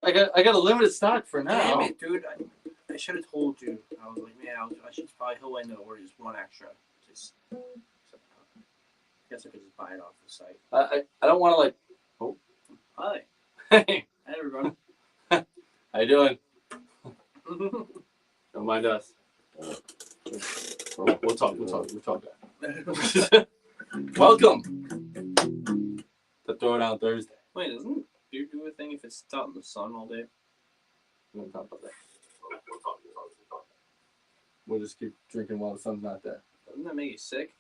I got a limited stock for now. Damn it, dude. I should have told you. I was like, man, I should probably he'll end or just one extra. Just, I guess I could just buy it off the site. I don't want to like. Oh, hi. Hey, Hey, everyone. how you doing? Don't mind us. We'll talk. Welcome to Throwdown Thursday. Wait, doesn't beer do a thing if it's out in the sun all day? We don't talk about that. We'll just keep drinking while the sun's not there. Doesn't that make you sick?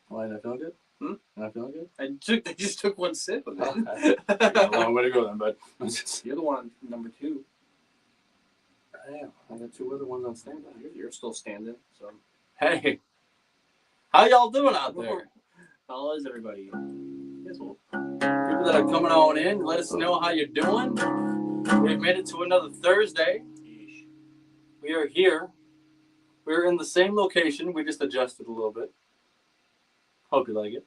Why, not feeling good? You're not feeling good? I just took one sip of it. You got a long way to go then, bud. You're the one number 2. I am. I got 2 other ones on standby. You're still standing, so. Hey, how y'all doing out there? How is everybody? People that are coming on in, let us know how you're doing. We've made it to another Thursday. We are here. We're in the same location. We just adjusted a little bit. Hope you like it.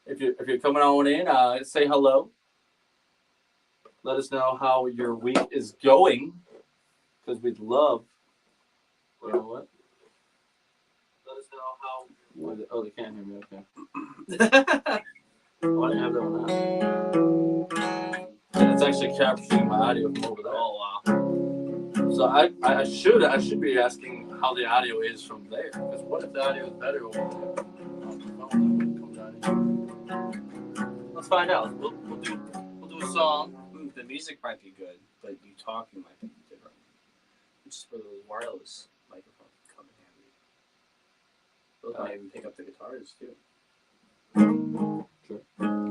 If you're coming on in, say hello. Let us know how your week is going, because we'd love. You know what? Let us know how. Oh, they can't hear me. Okay. Oh, I didn't have that one out. And it's actually capturing my audio from over there. Oh wow. So I should be asking how the audio is from there. Because what if the audio is better over there? Let's find out. We'll do a song. The music might be good, but you talking might be different. It's just for those wireless microphones come in handy. Those might even pick up the guitars too. Sure.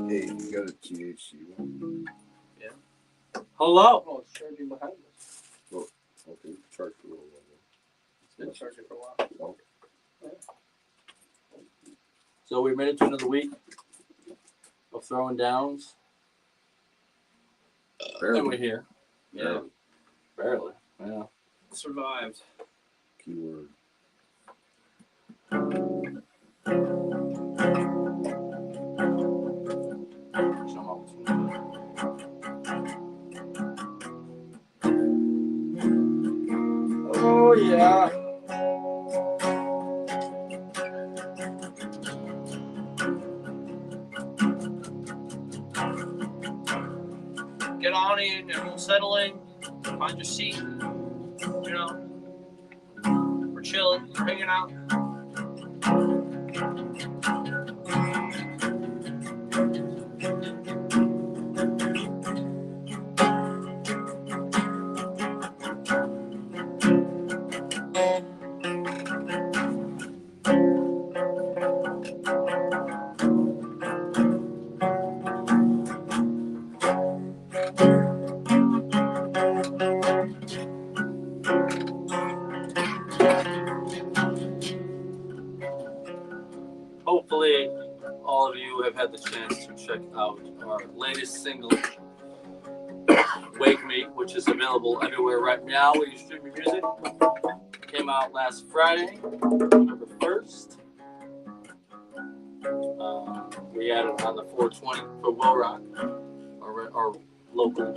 Hey, you got a THC one? Yeah. Hello. Oh, it's charging behind us. Well, okay, charge for a little while. It's been charging for a while. Okay. So we made it to another week of throwing downs. And we're here. Yeah. Barely. Yeah. Survived. Keyword. Oh yeah. Get on in and we'll settle in. Find your seat. You know, we're chilling, we're hanging out. Hopefully, all of you have had the chance to check out our latest single, Wake Me, which is available everywhere right now where you stream your music. Came out last Friday, November 1st. We had it on the 420 for Will Rock, our local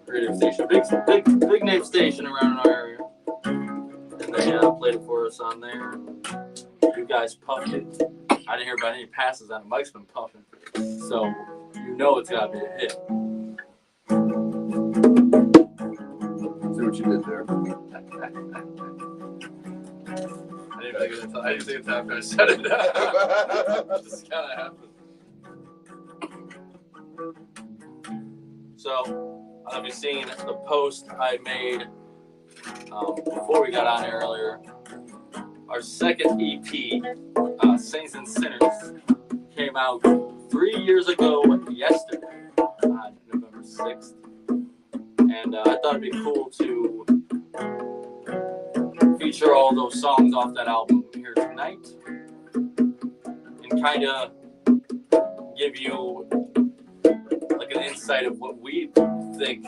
radio station, big name station around our area. And they played it for us on there. You guys puffed it. I didn't hear about any passes on it. Mike's been puffing. So you know it's got to be a hit. See what you did there. I didn't think it's time I said it. It just kind of happened. So I'll be seeing the post I made before we got on earlier. Our second EP, Saints and Sinners, came out 3 years ago yesterday, on November 6th. And I thought it'd be cool to feature all those songs off that album here tonight and kind of give you like an insight of what we think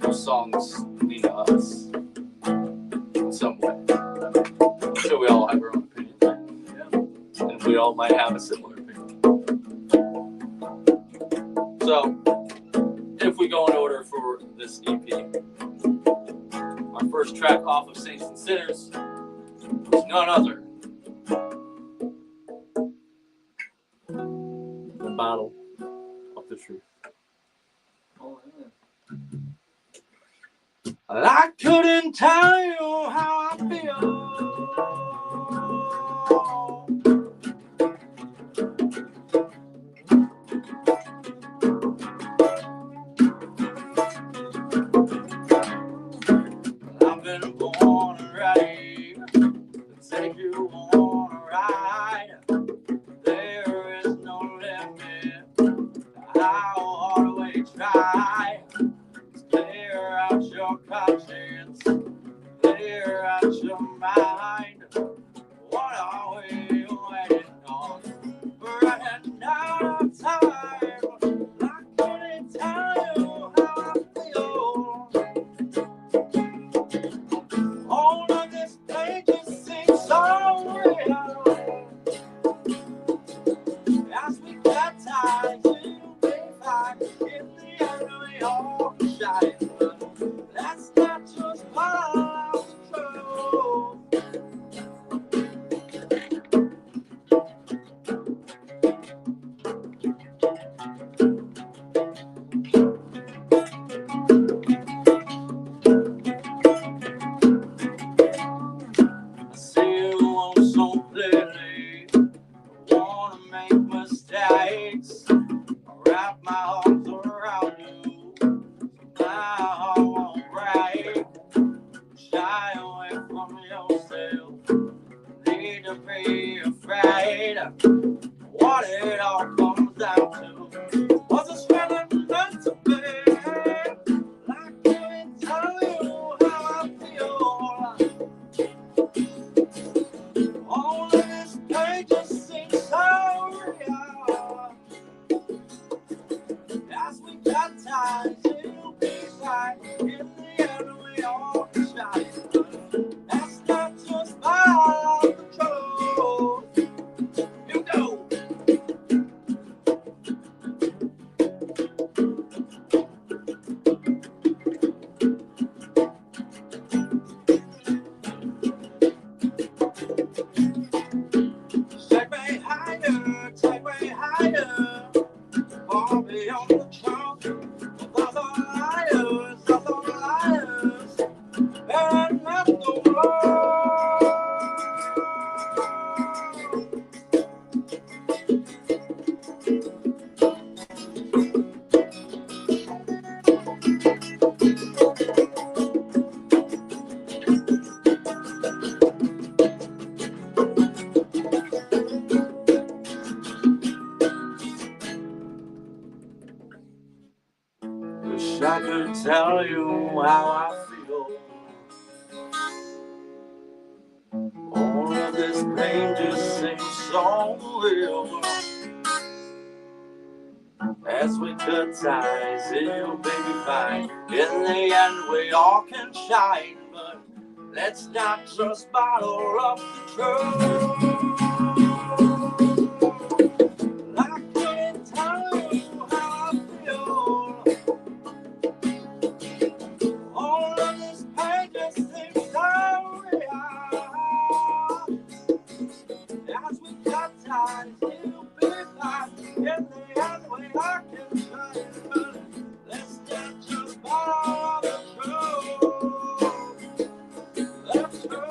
those songs mean to us in some way. I'm sure we all have our own opinions, and we all might have a similar opinion. So, if we go in order for this EP, our first track off of Saints and Sinners is none other than Bottle of the Truth. Oh, yeah. I couldn't tell you how I feel. I've been born ready to take you on a ride. There is no limit to how hard we try. Clear out your conscience, clear out your mind. What are we waiting on? Running out of time. I couldn't tell you how I feel. All of this pages seems so real. As we got time to be fine. In the end we all shine. That's not just part of the truth. I see you all so clearly. Don't wanna make mistakes. I wrap my arms around you. My heart won't break. Shy away from yourself. Need to be afraid. What it all comes down to was a struggle meant to be. I can't tell you how I feel. All of this pain just seems so real. As we got time to be fine. In the end we all shine. That's not just part of the truth. You go. Take me higher, far beyond the truth. Those are liars, and not the world. Wish I could tell you how I feel. All of this pain just seems so real. As we cut ties, it'll be fine. In the end, we all can shine. But let's not just bottle up the truth. I can't tell you how I feel. All of this pain just seems so real. As we cut ties, it'll be fine. In the end, we all can shine. But let's not just bottle the truth. Let's go.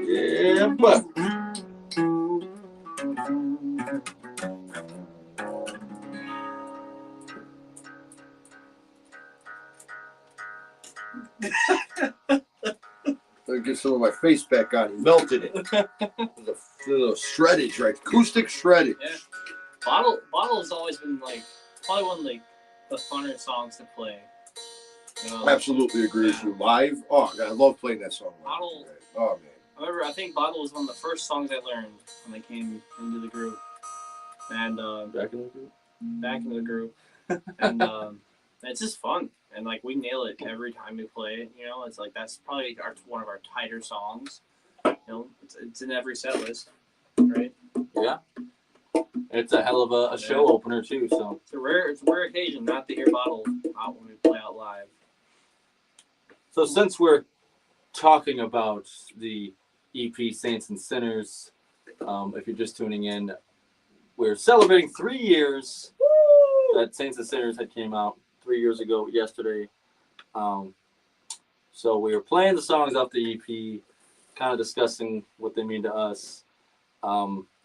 Yeah, but Get some of my face back on. He melted it. The little shreddage, right? Acoustic shreddage. Yeah. Bottle has always been like probably one of like the funner songs to play. You know, Absolutely agree with you. Live, oh God, I love playing that song. Bottle. Oh man. I think Bottle was one of the first songs I learned when I came into the group, and Back in the group. back into the group, and it's just fun, and like we nail it every time we play it. You know, it's like that's probably one of our tighter songs. You know, it's in every set list, right? Yeah. It's a hell of a show opener too. So It's a rare occasion not to hear Bottle out when we play out live. So since we're talking about the EP Saints and Sinners, if you're just tuning in, we're celebrating 3 years that Saints and Sinners had came out 3 years ago yesterday. So we were playing the songs off the EP, kind of discussing what they mean to us.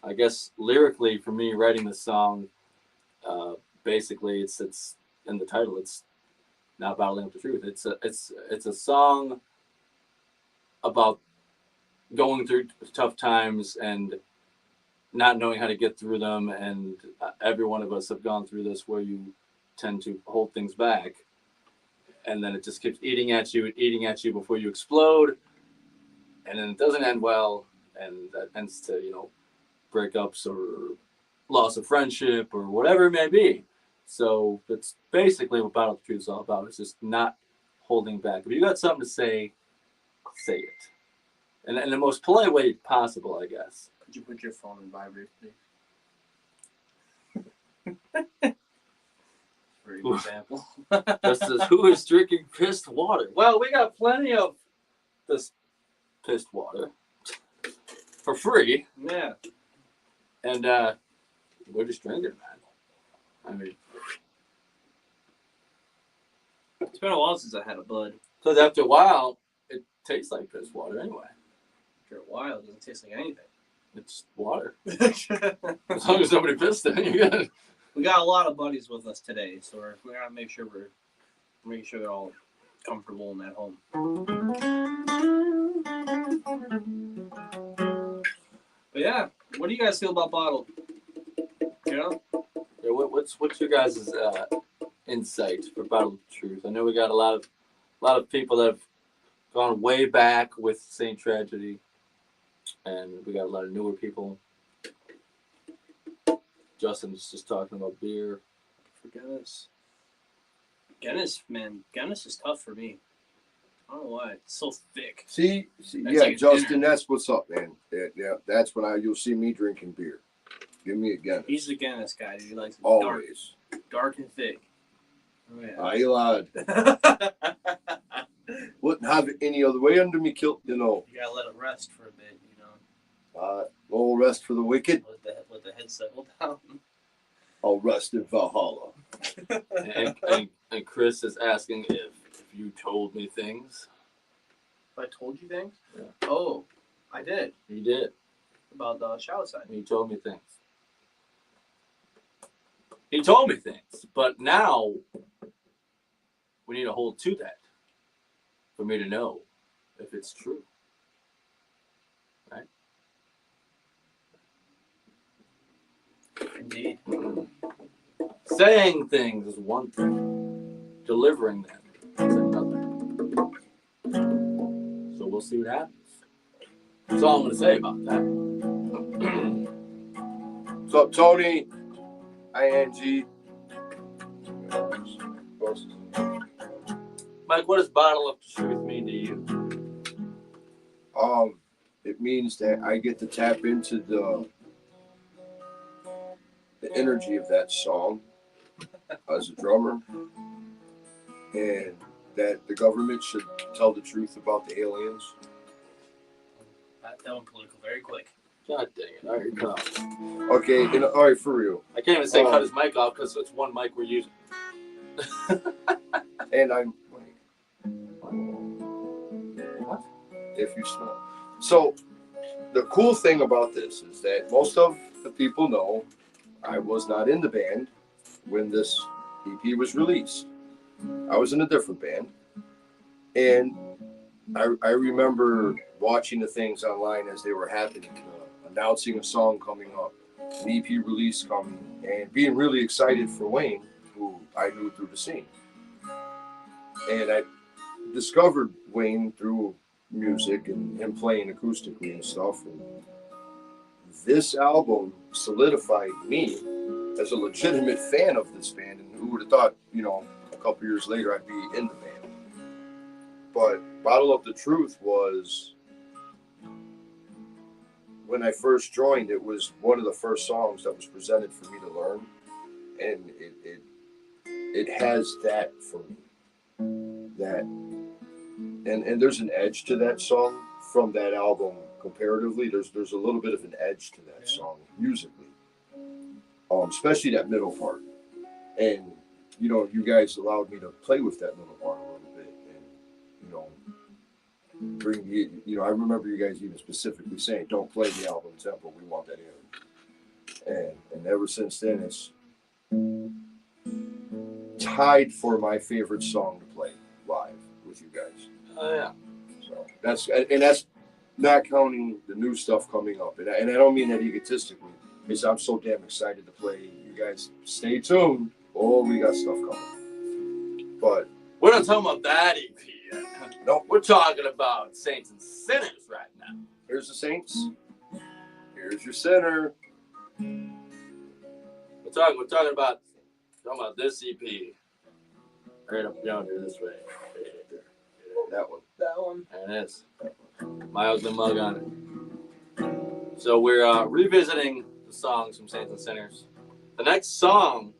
I guess lyrically for me, writing the song, basically it's in the title. It's not battling up the truth. It's a song about going through tough times and not knowing how to get through them. And every one of us have gone through this where you tend to hold things back, and then it just keeps eating at you before you explode, and then it doesn't end well, and that ends to breakups or loss of friendship or whatever it may be. So that's basically what Battle of the Truth is all about. It's just not holding back. If you got something to say it. And in the most polite way possible, I guess. Could you put your phone in vibrate, please? For example. This is who is drinking pissed water. Well, we got plenty of this pissed water for free. Yeah. And we're just drinking, man. I mean, it's been a while since I had a bud. because after a while, it tastes like pissed water anyway. After a while, it doesn't taste like anything. It's water. As long as nobody pissed it, you're good. We got a lot of buddies with us today, so we're gonna make sure we're making sure they're all comfortable and at home. But yeah, what do you guys feel about Bottle? You know? Yeah, what's your guys' insight for Battle of the Truth? I know we got a lot of people that have gone way back with Saint Tragedy, and we got a lot of newer people. Justin's just talking about beer. For Guinness. Guinness is tough for me. I don't know why. It's so thick. See, That's yeah, like a Justin, dinner. that's what's up, man. Yeah, that's when you'll see me drinking beer. Give me a Guinness. He's the Guinness guy. He likes it Always. dark and thick. Oh, yeah. I lied. Wouldn't have it any other way under me kilt, You gotta let it rest for a bit, No rest for the wicked. Let the head settle down. I'll rest in Valhalla. And Chris is asking if you told me things. I told you things? Yeah. Oh, I did. You did. About the shower side. He told me things. He told me things, but now we need to hold to that for me to know if it's true. Right? Indeed. Saying things is one thing. Delivering them is another. So we'll see what happens. That's all I'm going to say about that. What's up, Tony? ING. Mike, what does Bottle of the Truth mean to you? It means that I get to tap into the energy of that song as a drummer, and that the government should tell the truth about the aliens. That went political very quick. God dang it. All right, cut off. Okay, all right, for real. I can't even say cut his mic off because it's one mic we're using. And I'm What? if you smell. So the cool thing about this is that most of the people know I was not in the band when this EP was released. I was in a different band, And I remember watching the things online as they were happening, announcing a song coming up, an EP release coming, and being really excited for Wayne, who I knew through the scene. And I discovered Wayne through music and him playing acoustically and stuff. And this album solidified me as a legitimate fan of this band. And who would have thought, a couple years later I'd be in the band. But Bottle Up the Truth was, when I first joined, it was one of the first songs that was presented for me to learn. And it has that for me. That and there's an edge to that song from that album comparatively. There's a little bit of an edge to that song musically. Especially that middle part. And you guys allowed me to play with that middle part a little bit. And bring me, I remember you guys even specifically saying, don't play the album tempo, we want that in. And ever since then, it's tied for my favorite song to play live with you guys. Oh yeah. So that's not counting the new stuff coming up. And I don't mean that egotistically, because I'm so damn excited to play. You guys stay tuned. Oh, we got stuff coming. But we're not talking about that EP yet. No, we're talking about Saints and Sinners right now. Here's the Saints. Here's your sinner. We're talking about this EP. Right up yonder this way. That one. That one. And it is. My ugly mug on it. So we're revisiting the songs from Saints and Sinners. The next song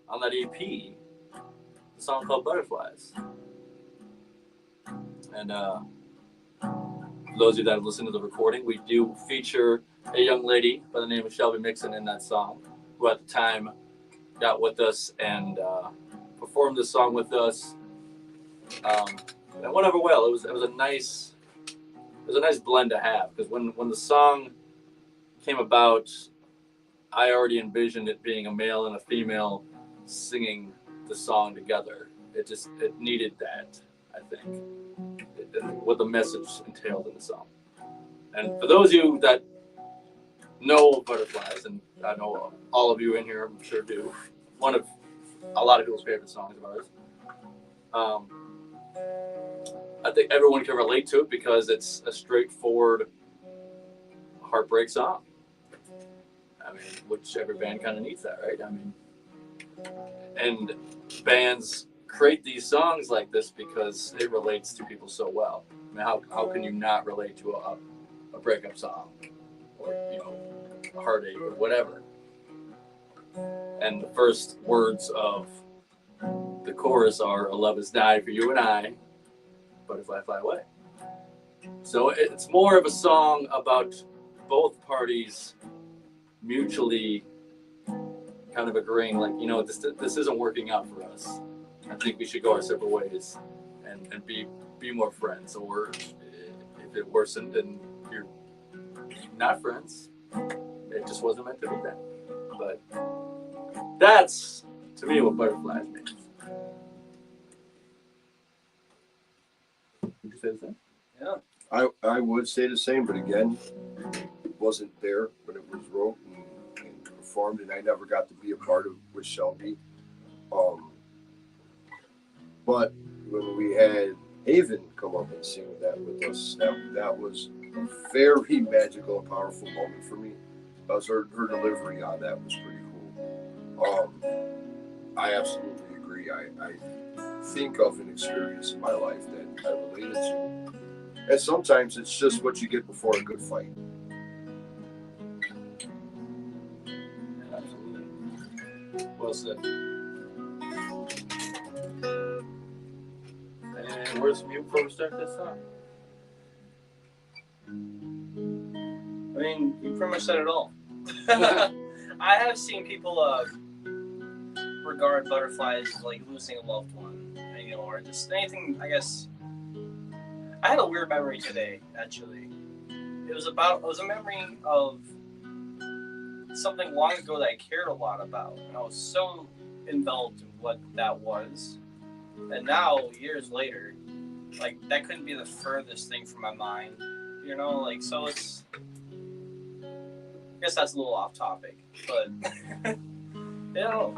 on that EP, the song called Butterflies. And for those of you that have listened to the recording, we do feature a young lady by the name of Shelby Mixon in that song, who at the time got with us and performed this song with us. And it went over well. It was a nice blend to have, because when the song came about, I already envisioned it being a male and a female singing the song together. It needed that, I think, what the message entailed in the song. And for those of you that know Butterflies, and I know all of you in here, I'm sure do, one of a lot of people's favorite songs of ours. I think everyone can relate to it because it's a straightforward heartbreak song. I mean, which every band kind of needs that, right? I mean, and bands create these songs like this because it relates to people so well. I mean, how can you not relate to a breakup song or, a heartache or whatever? And the first words of the chorus are, "A love has died for you and I, butterfly fly away." So it's more of a song about both parties mutually kind of agreeing, like, this isn't working out for us. I think we should go our separate ways and be more friends. Or if it worsened and you're not friends, it just wasn't meant to be that. But that's, to me, what Butterflies means. Would you say the same? Yeah. I would say the same, but again, it wasn't there when it was wrote and performed, and I never got to be a part of with Shelby. But when we had Haven come up and sing that with us, that was a very magical and powerful moment for me. Her delivery on that was pretty cool. I absolutely agree. I think of an experience in my life that I related to. And sometimes it's just what you get before a good fight. Absolutely. Well said. And where's mute before we start this song? I mean, you pretty much said it all. I have seen people regard Butterflies as like losing a loved one, or just anything. I guess I had a weird memory today. Actually, it was a memory of something long ago that I cared a lot about, and I was so enveloped in what that was. And now, years later, like that couldn't be the furthest thing from my mind, you know. Like so, it's. I guess that's a little off topic, but you know,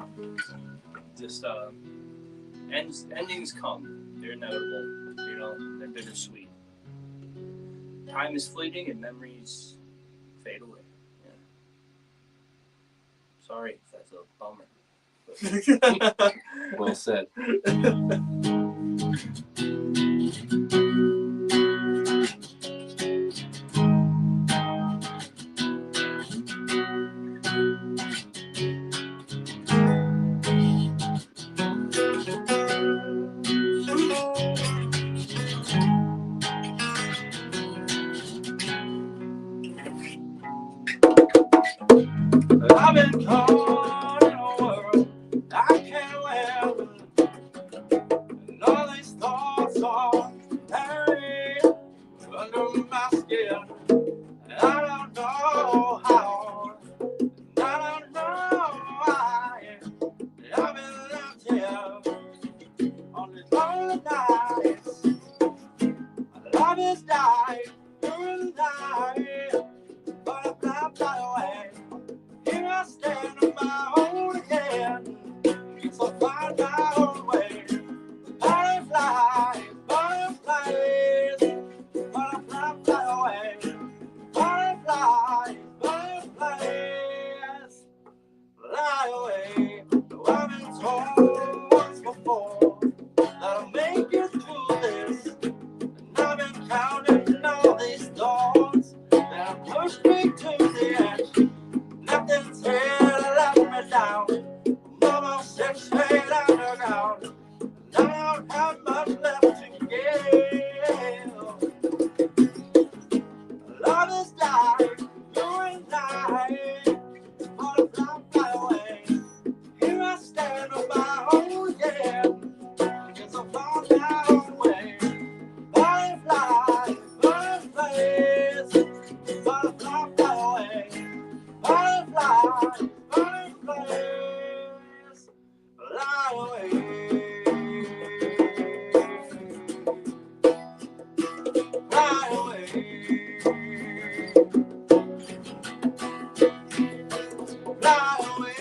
just endings come. They're inevitable. You know, they're bittersweet. Time is fleeting and memories fade away. Yeah. Sorry if that's a bummer. Well said. I've been caught in a world I can't live. And all these thoughts are buried under my skin. And I don't know how, and I don't know why. I've been left here on these lonely nights. My love is dying through the night, but I'm not fly away. Here I stand on my own again, so find my own way. Butterflies, butterflies, butterfly, fly away. Butterflies, butterflies, fly away. Though I've been told once before that I'll make it through this, and I've been counting all these thoughts that have pushed me to the edge. Nothing's here to let me down. I'm almost 6 feet underground. And I don't have much left to give. Love is dying, you and I. Butterfly, fly away. Here I stand on my own again. Guess I'll find my own way. Butterflies, butterflies, butterfly, fly away. Butterflies, butterflies, fly away. Fly away. Fly away.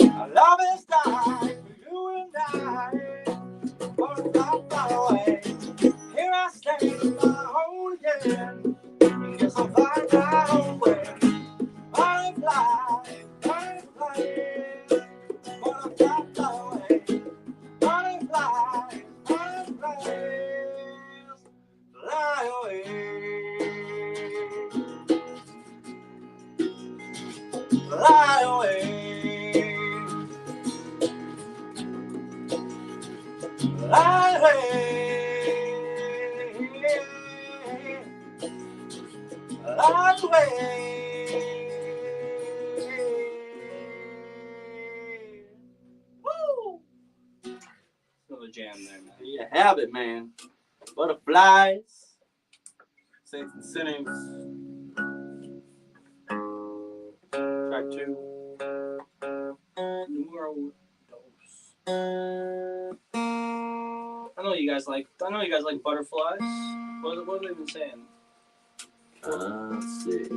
Our love is dying for you and I. Butterfly, fly away. Here I stand on my own again. Guess I'll find my own way. Butterfly, butterfly, butterfly, fly away. Butterfly, butterfly, fly away. Fly away. Fly away. Fly away. Woo! Another jam there, man. There you have it, man. Butterflies, Saints and Sinners. Track 2. Numero dos. I know you guys like butterflies. What have they been saying? Let's see.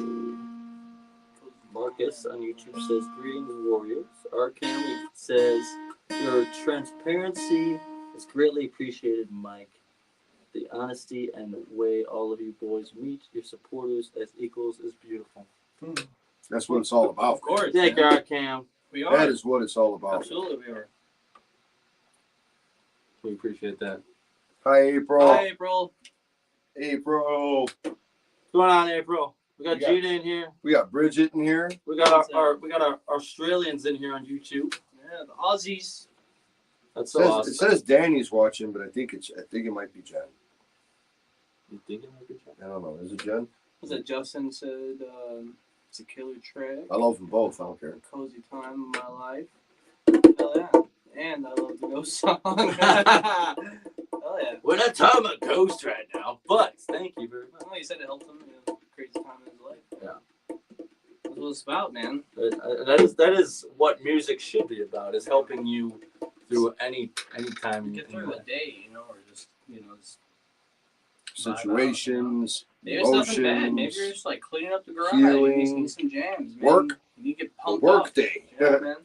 Marcus on YouTube says, "Greetings, warriors." Arkham says, "Your transparency is greatly appreciated, Mike. The honesty and the way all of you boys meet your supporters as equals is beautiful." That's what it's all about. Of course. Thank you, Arkham. We are. That is what it's all about. Absolutely, we are. We appreciate that. Hi, April. Hi, April. April. What's going on, April? We got We got- Gina in here. We got Bridget in here. We got our Australians in here on YouTube. Yeah. Yeah, the Aussies. That's It so says, awesome. it says Danny's watching, but I think it might be Jen. You think it might be Jen? I don't know. Is it Jen? Was it Justin said it's a killer track? I love them both. I don't care. Cozy time of my life. Hell yeah. And I love the Ghost song. Hell yeah. We're not talking about Ghost right now, but thank you very much. Well, you said it helped him in a crazy time in his life. Yeah. That's what it's about, man. That is what music should be about, is helping you through any time. Get through a day, you know, or just, just Situations, maybe it's nothing bad. Maybe emotions, you're just like cleaning up the garage. healing, You need some jams, man. work. You need to get the pumped work up. day. Yeah, man.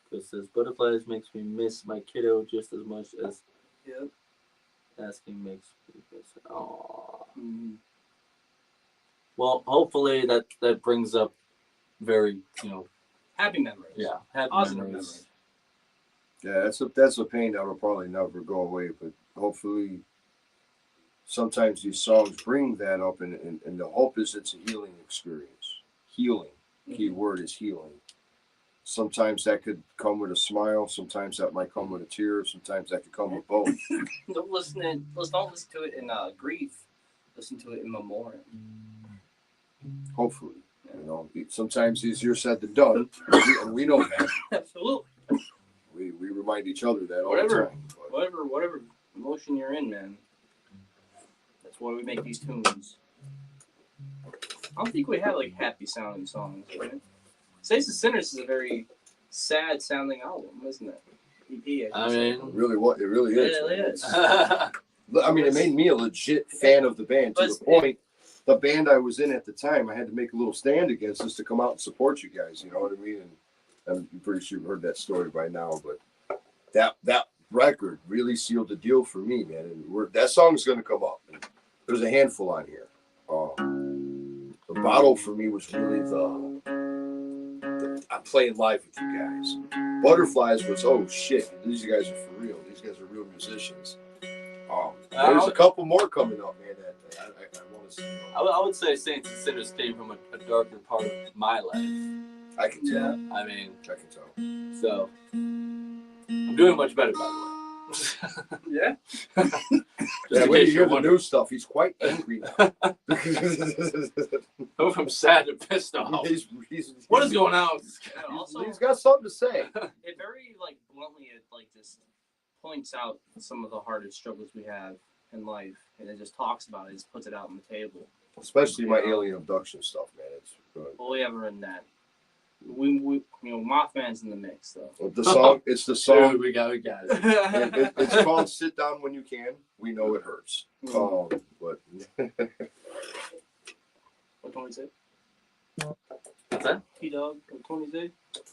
Chris says, butterflies makes me miss my kiddo just as much as Yep. asking makes me miss her. Aww. Mm-hmm. Well, hopefully that brings up very, Happy memories. yeah, happy Positive memories. Yeah, that's a pain that'll probably never go away. But hopefully, sometimes these songs bring that up, and the hope is it's a healing experience. Healing. Key word is healing. Sometimes that could come with a smile. Sometimes that might come with a tear. Sometimes that could come with both. Don't listen to it in grief. Listen to it in memoriam. Hopefully, sometimes easier said than done, and we know that. Absolutely. We remind each other that all Whatever. the time. But Whatever emotion you're in, man. That's why we make these tunes. I don't think we have like happy sounding songs, right? Saints and Sinners is a very sad sounding album, isn't it? EP, I mean, it really is. It really is. I mean, it made me a legit fan of the band to the point. The band I was in at the time, I had to make a little stand against us to come out and support you guys. You know what I mean? And I'm pretty sure you've heard that story by now. But that record really sealed the deal for me, man. And that song's going to come up. And there's a handful on here. The Bottle for me was really I'm playing live with you guys. Butterflies was, oh shit, these guys are for real. These guys are real musicians. There's a couple more coming up, man, that I want to see. I would say Saints and Sinners came from a darker part of my life. I can tell. I mean, I can tell. so I'm doing much better, by the way. Yeah. Yeah, when you hear the new stuff, he's quite angry now. Go from sad to pissed off. What is going on with this guy? Also, He's got something to say. it very bluntly just points out some of the hardest struggles we have in life, and it just talks about it, just puts it out on the table. Especially my alien abduction stuff, man. It's good. Well, we haven't written that. We Mothman's in the mix though. The song, it's the song. Dude, we got it. It's called "Sit Down When You Can." We know it hurts. But What Tony say? What's that? T-Dog, what Tony say?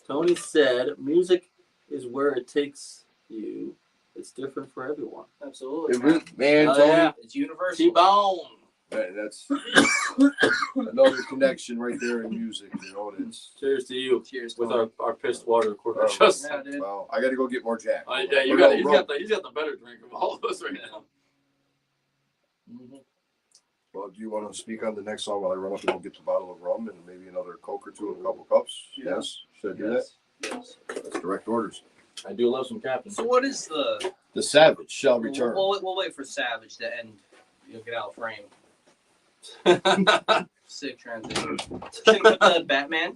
Tony said, "Music is where it takes you. It's different for everyone." Absolutely. Man, Oh, Tony, yeah. It's universal. T-Bone. that's another connection right there in music. You know, it's. Cheers to you. Cheers. With Tony. our pissed water, of course. Oh, Just, Yeah, dude. Well, I got to go get more Jack. yeah, he's got the better drink of all of us right now. Mm-hmm. Well, do you want to speak on the next song while I run up and go get the bottle of rum and maybe another Coke or two and a couple cups? Yeah. Yes. Should I do that? Yes. That's direct orders. I do love some Captain. So what is the? The Savage shall return. We'll wait for Savage to end. You'll get out of frame. Sick transition. Sing with the Batman.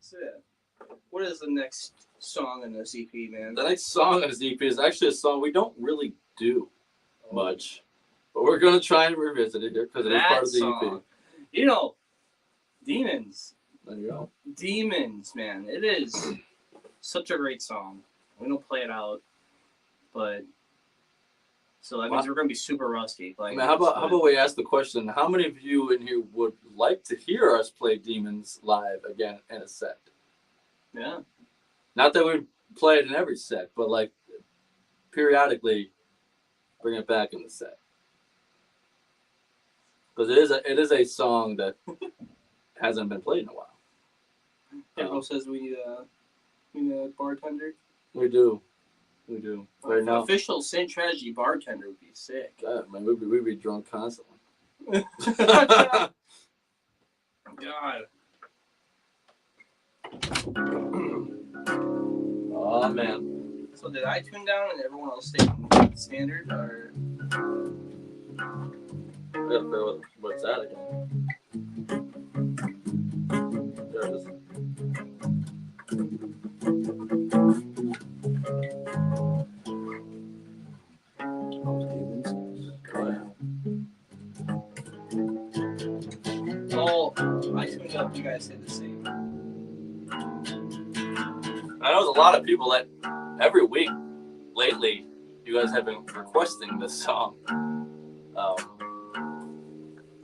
So yeah. What is the next song in this EP, man? The next song on this EP is actually a song we don't really do much, but we're gonna try and revisit it here because it is part of the EP. You know, Demons. There you go. Demons, man. It is such a great song. We don't play it out, but so that means we're gonna be super rusty. I mean, how about we ask the question: how many of you in here would like to hear us play Demons live again in a set? Yeah. Not that we play it in every set, but like periodically bring it back in the set. Because it is a song that hasn't been played in a while. Everyone says we need a bartender. We do. Right now, Official Saint Tragedy bartender would be sick. God, man, we'd be drunk constantly. God. Oh man. So did I tune down and everyone else stay standard, or? What's that again? There it is. Oh, I tuned up. You guys did the same. I know there's a lot of people that every week lately, you guys have been requesting this song.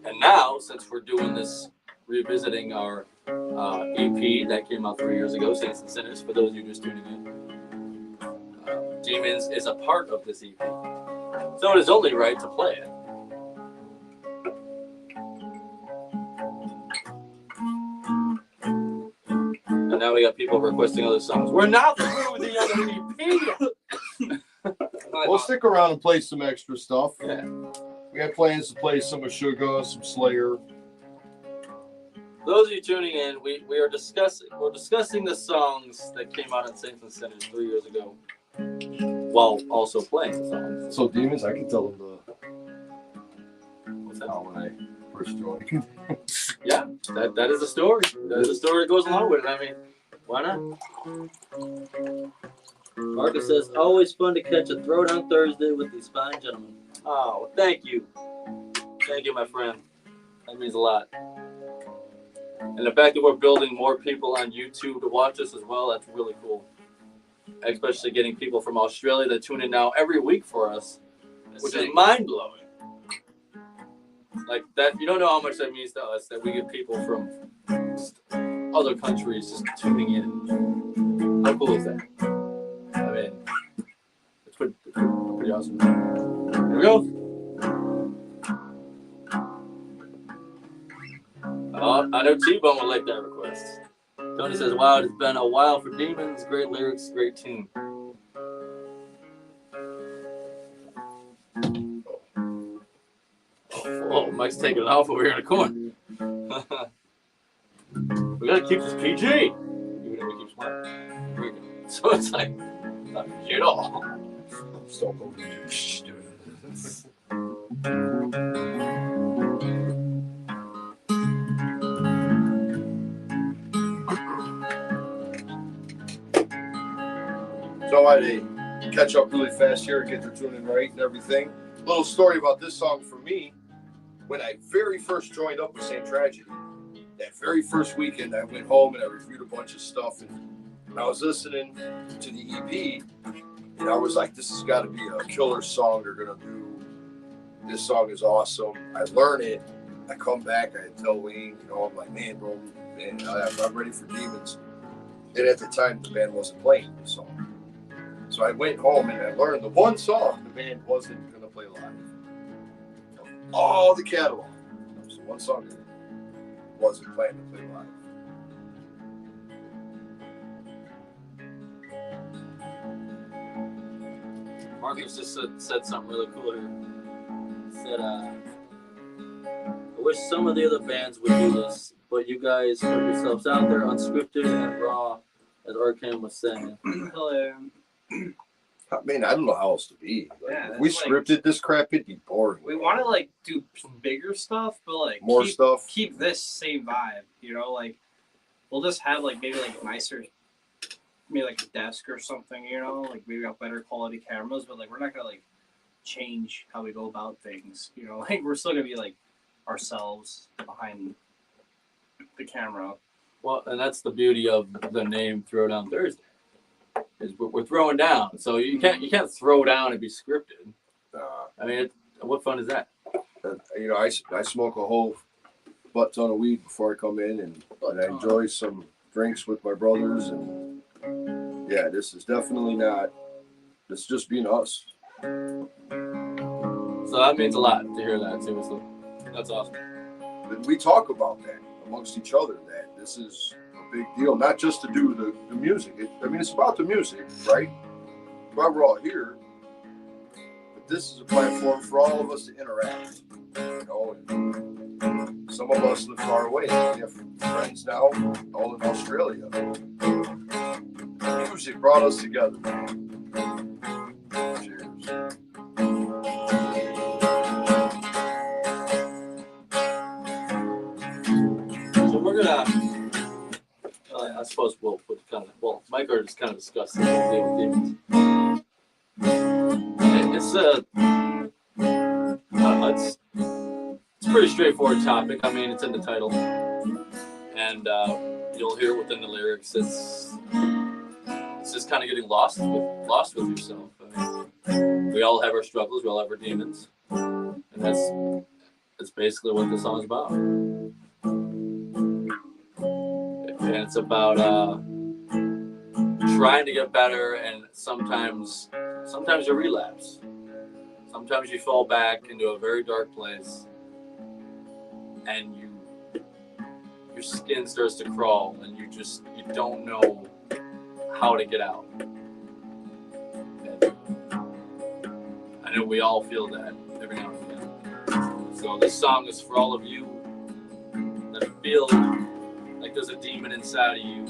And now, since we're doing this, revisiting our EP that came out 3 years ago, Saints and Sinners, for those of you just tuning in, Demons is a part of this EP. So it is only right to play it. And now we got people requesting other songs. We're not through with the other EP. We'll stick around and play some extra stuff. Yeah. We have plans to play some Meshuggah, some Slayer. Those of you tuning in, we're discussing the songs that came out in Saints and Sinners 3 years ago, while also playing the songs. So Demons, I can tell them What's that? when I first joined. Yeah, that is a story. That is a story that goes along with it. I mean, why not? Marcus says, always fun to catch a Throwdown Thursday with these fine gentlemen. Oh, thank you. Thank you, my friend. That means a lot. And the fact that we're building more people on YouTube to watch us as well, that's really cool. Especially getting people from Australia that tune in now every week for us, which is mind-blowing. Like that, you don't know how much that means to us that we get people from other countries just tuning in. How cool is that? I mean, it's pretty awesome. Here we go. I know T-Bone would like that request. Tony says, wow, it's been a while for Demons. Great lyrics, great tune. Oh, Mike's taking it off over here in the corner. We gotta keep this PG. Even if we keep smiling. So it's like, not PG at all. So I had to catch up really fast here, get the tuning right and everything. Little story about this song for me. When I very first joined up with St. Tragedy, that very first weekend I went home and I reviewed a bunch of stuff, and I was listening to the EP, and I was like, this has got to be a killer song they're going to do. This song is awesome. I learn it. I come back, I tell Wayne, I'm like, man, bro, man, I'm ready for Demons. And at the time, the band wasn't playing this song. So I went home and I learned the one song the band wasn't going to play live. All the catalog. So one song that wasn't planned to play live. Marcus just said something really cool here. He said, I wish some of the other bands would do this, but you guys put yourselves out there unscripted and raw, as Arcane was saying. Hello. I mean, I don't know how else to be. Like, Yeah, if we that's scripted this crap, it'd be boring. We want to do some bigger stuff, but more stuff. Keep this same vibe, Like we'll just have maybe nicer, maybe a desk or something, Like maybe got better quality cameras, but we're not gonna change how we go about things, We're still gonna be ourselves behind the camera. Well, and that's the beauty of the name Throwdown Thursday. Is we're throwing down, so you can't throw down and be scripted. I mean, what fun is that? I smoke a whole butt ton of weed before I come in, and I enjoy some drinks with my brothers, and yeah, this is definitely not. This is just being us. So that means a lot to hear that too. So that's awesome. And we talk about that amongst each other. That this is a big deal, not just to do the music. It's about the music, right? Why we're all here. But this is a platform for all of us to interact. Some some of us live far away. We have friends now, all in Australia. Music brought us together. Cheers. So we're gonna. I suppose we'll Mike already just kind of discussed the whole deal with demons. It's a pretty straightforward topic. I mean, it's in the title, and you'll hear it within the lyrics. It's just kind of getting lost with yourself. I mean, we all have our struggles. We all have our demons, and that's basically what the song's about. And it's about trying to get better, and sometimes you relapse. Sometimes you fall back into a very dark place, and your skin starts to crawl, and you don't know how to get out. And I know we all feel that every now and again. So this song is for all of you that feel like there's a demon inside of you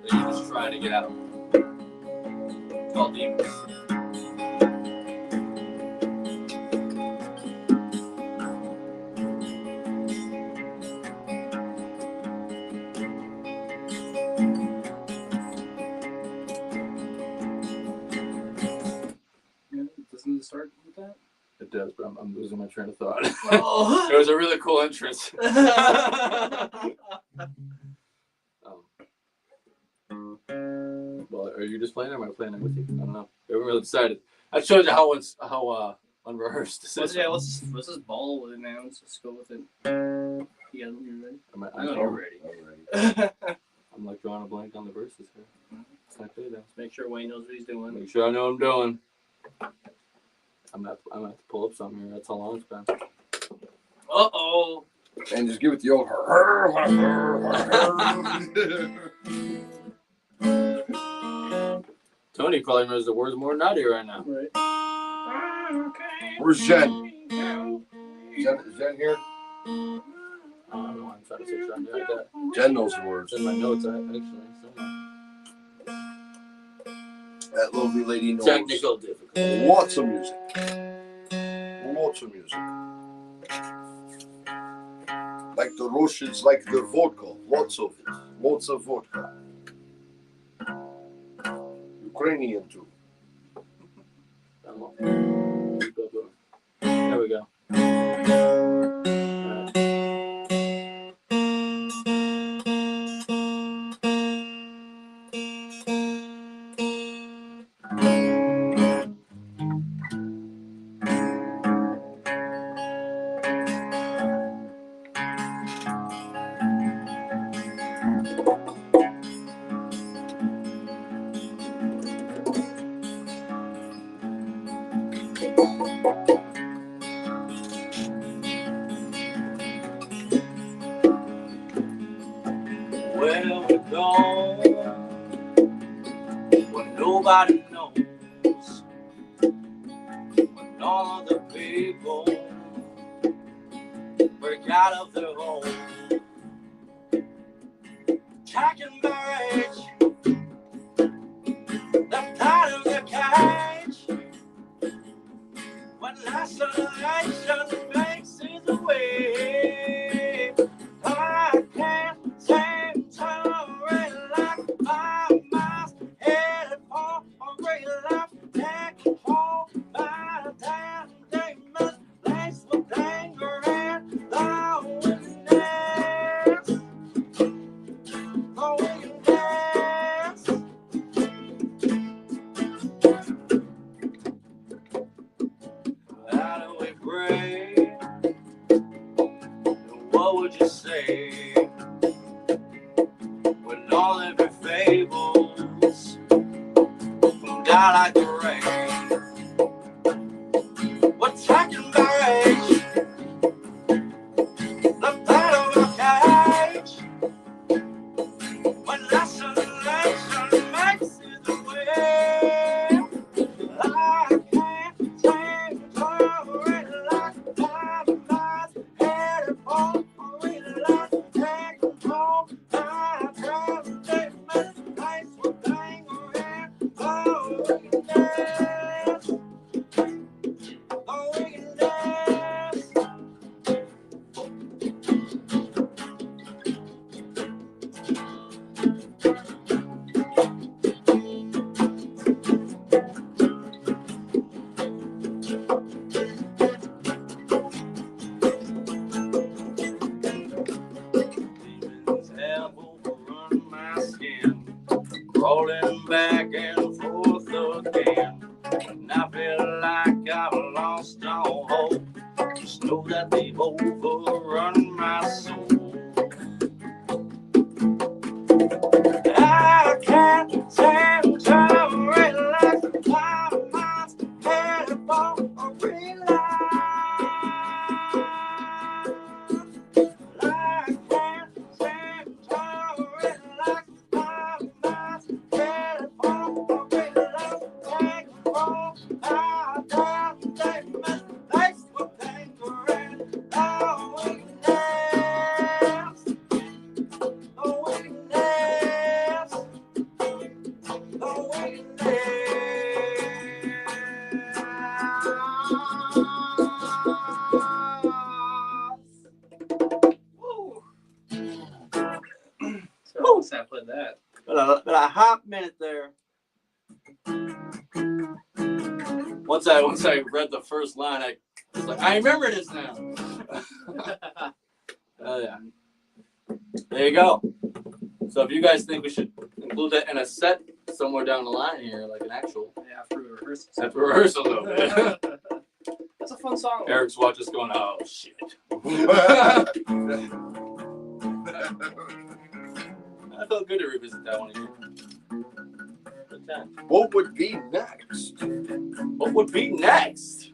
that you're just trying to get out. It's called demons. Doesn't it start with that? It does, but I'm losing my train of thought. Oh. It was a really cool entrance. Well, are you just playing or am I playing it with you? I don't know. We haven't really decided. I showed you how unrehearsed this is. Let's just ball with it now. Let's just go with it. You ready? I know you're ready. I'm ready. I'm like drawing a blank on the verses here. It's not good. Let's make sure Wayne knows what he's doing. Make sure I know what I'm doing. I'm gonna have to pull up something here. That's how long it's been. Uh-oh. And just give it the old Tony probably knows the words more than I do right now. Right. Where's Jen? Is Jen here? I don't know. I'm trying to say something like that. Jen knows the words. It's in my notes, actually. Somewhere. That lovely lady knows. Technical difficulty. Lots of music. Lots of music. Like the Russians like their vodka. Lots of it. Lots of vodka. Ukrainian too. There we go. Where we go, when nobody knows, when all of the people break out of their home, tracking marriage, left out of the cage, when isolation makes its way, I can't take tolerate like 5 miles headed for a great life. Can't hold my damn demons, laced with anger and loneliness. Oh, we can dance. How do we break the rolling back and forth again. And I feel like I've lost all hope. Just know that they've overrun my soul. I can't stand to relax. My mind's headed for a relapse. I can't stand to relax. My mind's headed for a relapse. Take all I can take my place with anger and weakness. Weakness. Woo. So I was sampling that. But a hot minute there. Once I read the first line, I was like, I remember this now. Oh yeah. There you go. So if you guys think we should include that in a set somewhere down the line here, like an actual Yeah, after we rehearse. after rehearsal a little bit. That's a fun song. Eric's watching us going, oh shit. I felt good to revisit that one again. Good time. What would be next? What would be next?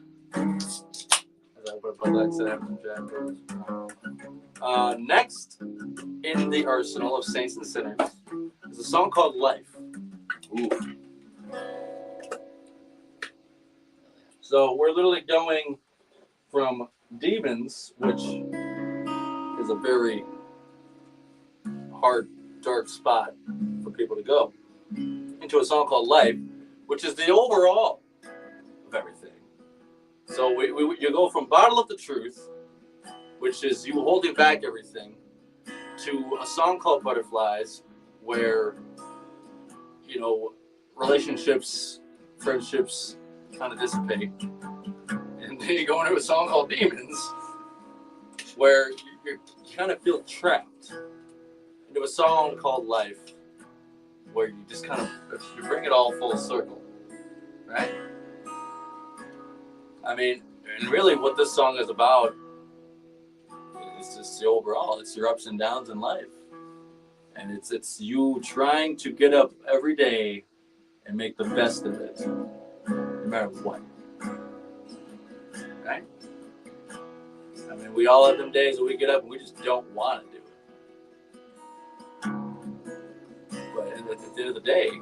Next in the arsenal of Saints and Sinners is a song called Life. Ooh. So we're literally going from Demons, which is a very hard, dark spot for people to go, into a song called Life, which is the overall of everything. So you go from Bottle of the Truth, which is you holding back everything, to a song called Butterflies, where, you know, relationships, friendships kind of dissipate. And then you go into a song called Demons, where you kind of feel trapped, into a song called Life, where you just kind of, you bring it all full circle, right? I mean, and really what this song is about is just the overall. It's your ups and downs in life. And it's you trying to get up every day and make the best of it, no matter what. Right? I mean, we all have them days where we get up and we just don't want to do it. But at the end of the day,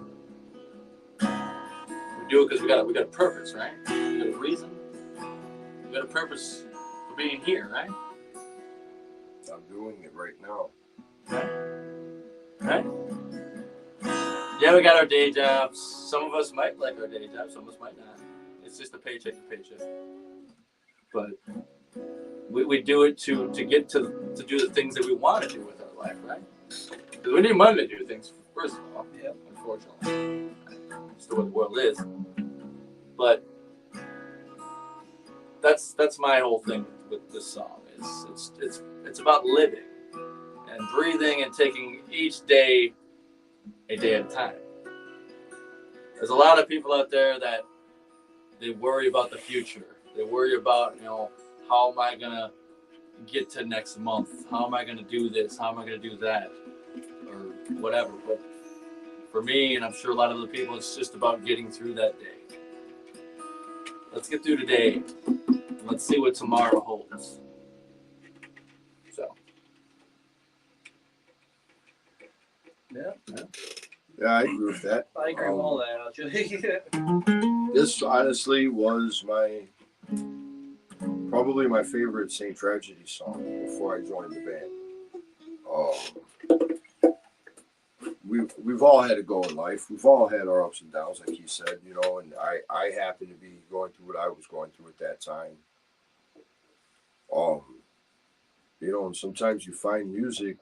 we do it because we got a purpose, right? We got a reason. We got a purpose for being here, right? I'm doing it right now. Right? Yeah, we got our day jobs. Some of us might like our day jobs, some of us might not. It's just a paycheck to paycheck. But we do it to get to do the things that we want to do with our life, right? Because we need money to do things, first of all. Yeah, unfortunately. That's the way the world is. But that's my whole thing with this song. It's about living and breathing and taking each day a day at a time. There's a lot of people out there that they worry about the future. They worry about, you know, how am I gonna get to next month? How am I gonna do this? How am I gonna do that? Or whatever. But for me, and I'm sure a lot of other people, it's just about getting through that day. Let's get through today. And let's see what tomorrow holds. So. Yeah. Yeah, I agree with that. I agree with all that, actually. This honestly was probably my favorite Saint Tragedy song before I joined the band. We've all had to go in life. We've all had our ups and downs, like you said, you know. And I happened to be going through what I was going through at that time. You know, and sometimes you find music.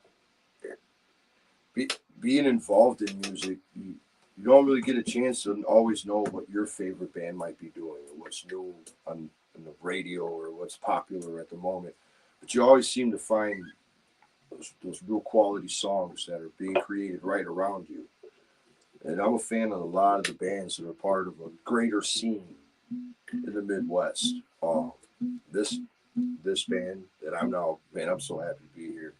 Being involved in music, you don't really get a chance to always know what your favorite band might be doing or what's new on the radio or what's popular at the moment. But you always seem to find those real quality songs that are being created right around you. And I'm a fan of a lot of the bands that are part of a greater scene in the Midwest. This band that I'm now, man, I'm so happy to be here.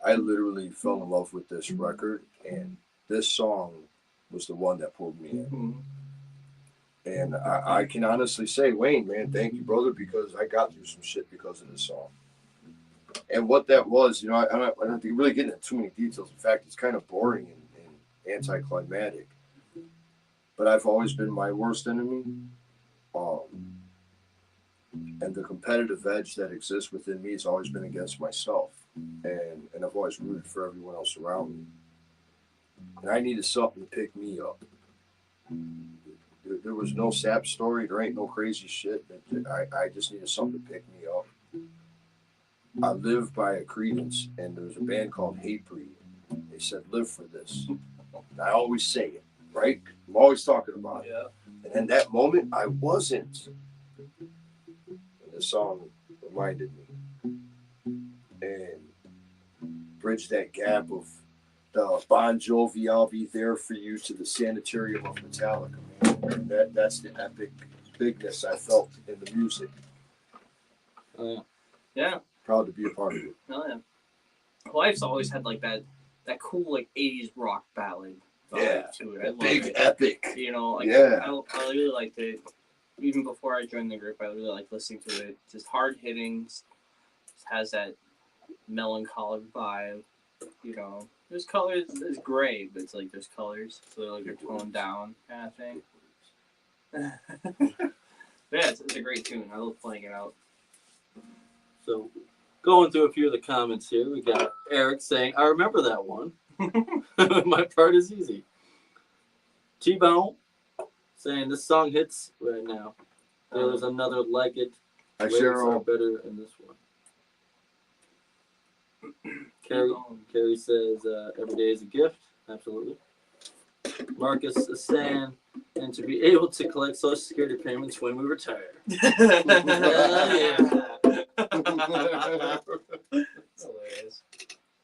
I literally fell in love with this record, and this song was the one that pulled me in. And I can honestly say, Wayne, man, thank you, brother, because I got through some shit because of this song. And what that was, you know, I don't think really getting into too many details. In fact, it's kind of boring and anticlimactic. But I've always been my worst enemy. And the competitive edge that exists within me has always been against myself. And I've always rooted for everyone else around me. And I needed something to pick me up. There was no sap story. There ain't no crazy shit. I just needed something to pick me up. I live by a credence, and there's a band called Hatebreed. They said, live for this. And I always say it, right? I'm always talking about it. And in that moment, I wasn't. And the song reminded me. And bridged that gap of the Bon Jovi, I'll be there for you, to the Sanitarium of Metallica. Man. That's the epic bigness I felt in the music. Yeah. Proud to be a part of it. Oh, yeah. Life's always had like that cool like 80s rock ballad vibe to it. I love big it. epic. You know, like Yeah. I really liked it. Even before I joined the group, I really liked listening to it. Just hard hitting, just has that melancholic vibe. You know, there's colors. It's gray, but it's like there's colors, so they're like they're toned down kind of thing. Yeah, it's a great tune. I love playing it out. So, going through a few of the comments here, we got Eric saying, I remember that one. My part is easy. T-Bone saying, this song hits right now. There's another like it. Lyrics are better in this one. Carrie says, every day is a gift. Absolutely. Marcus is saying, and to be able to collect Social Security payments when we retire. Hilarious.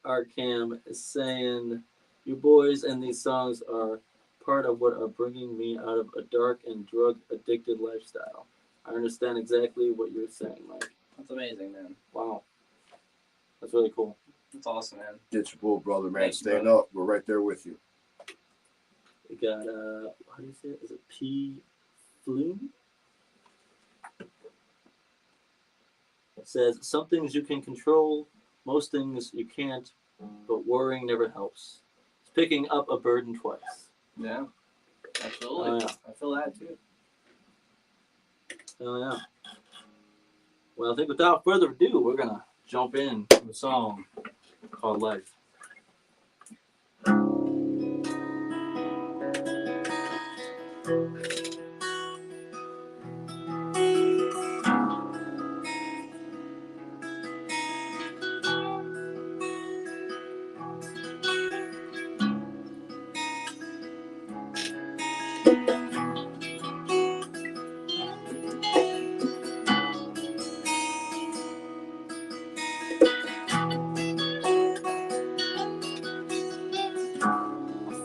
Arcam is saying, you boys and these songs are part of what are bringing me out of a dark and drug-addicted lifestyle. I understand exactly what you're saying, Mike. That's amazing, man. Wow. That's really cool. That's awesome, man. Get your bull, brother, man. Thanks, Stand brother. up. We're right there with you. We got, how do you say it? Is it P. Flume? It says, some things you can control, most things you can't, but worrying never helps. It's picking up a burden twice. Yeah, absolutely. I feel that too. Oh, yeah. Well, I think without further ado, we're going to jump in to a song called Life.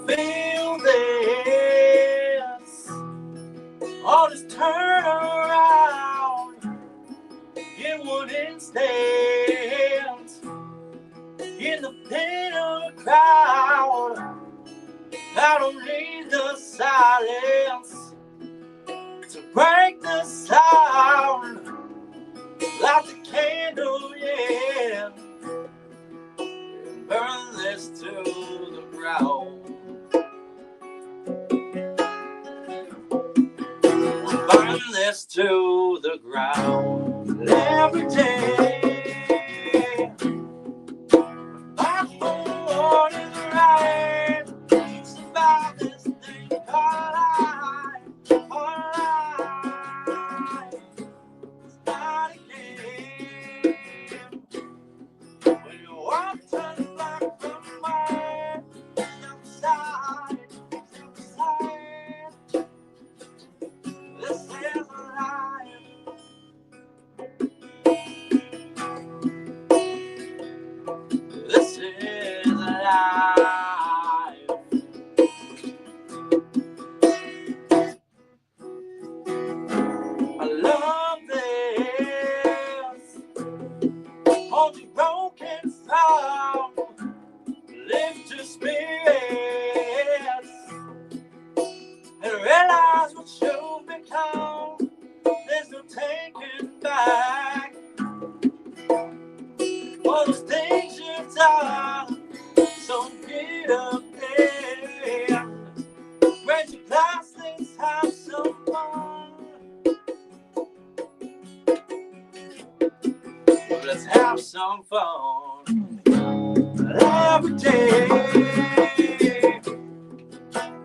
Feel this, all this turn around in one instant, in the pit of a crowd. I don't need the silence to break the sound, light the candle, yeah, and burn this to the ground. Burn this to the ground every day. My heart is right. It's about this thing called life. Life. It's not a game. When you walk to the back from mine, step aside, step aside. This is life. let's have some fun. Every day,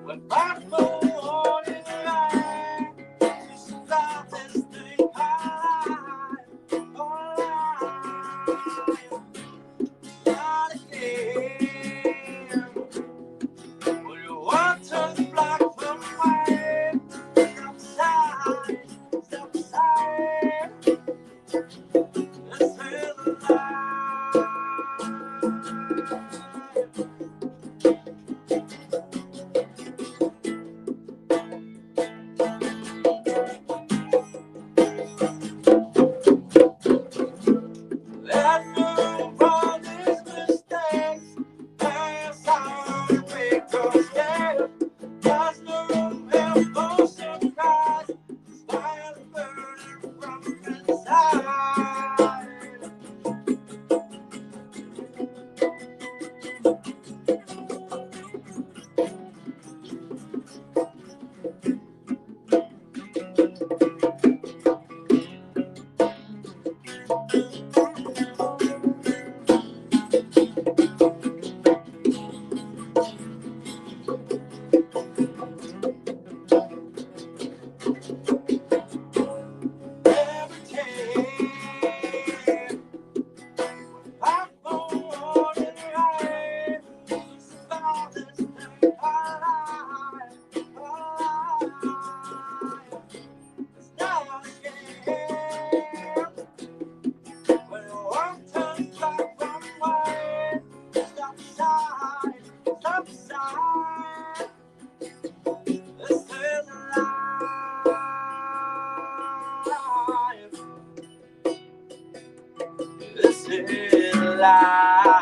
when my phone is right, you start this thing high. Not again. When you want to black from white, stop aside, stop aside. This is life. Let go of these mistakes. Pass on and make those steps. There's no room here for surprise. Fire burning from inside. Every day, I'm born in life. Start this thing alive, alive. It's not again. When the world turns black from white, stop aside, stop aside. This is life. This is life.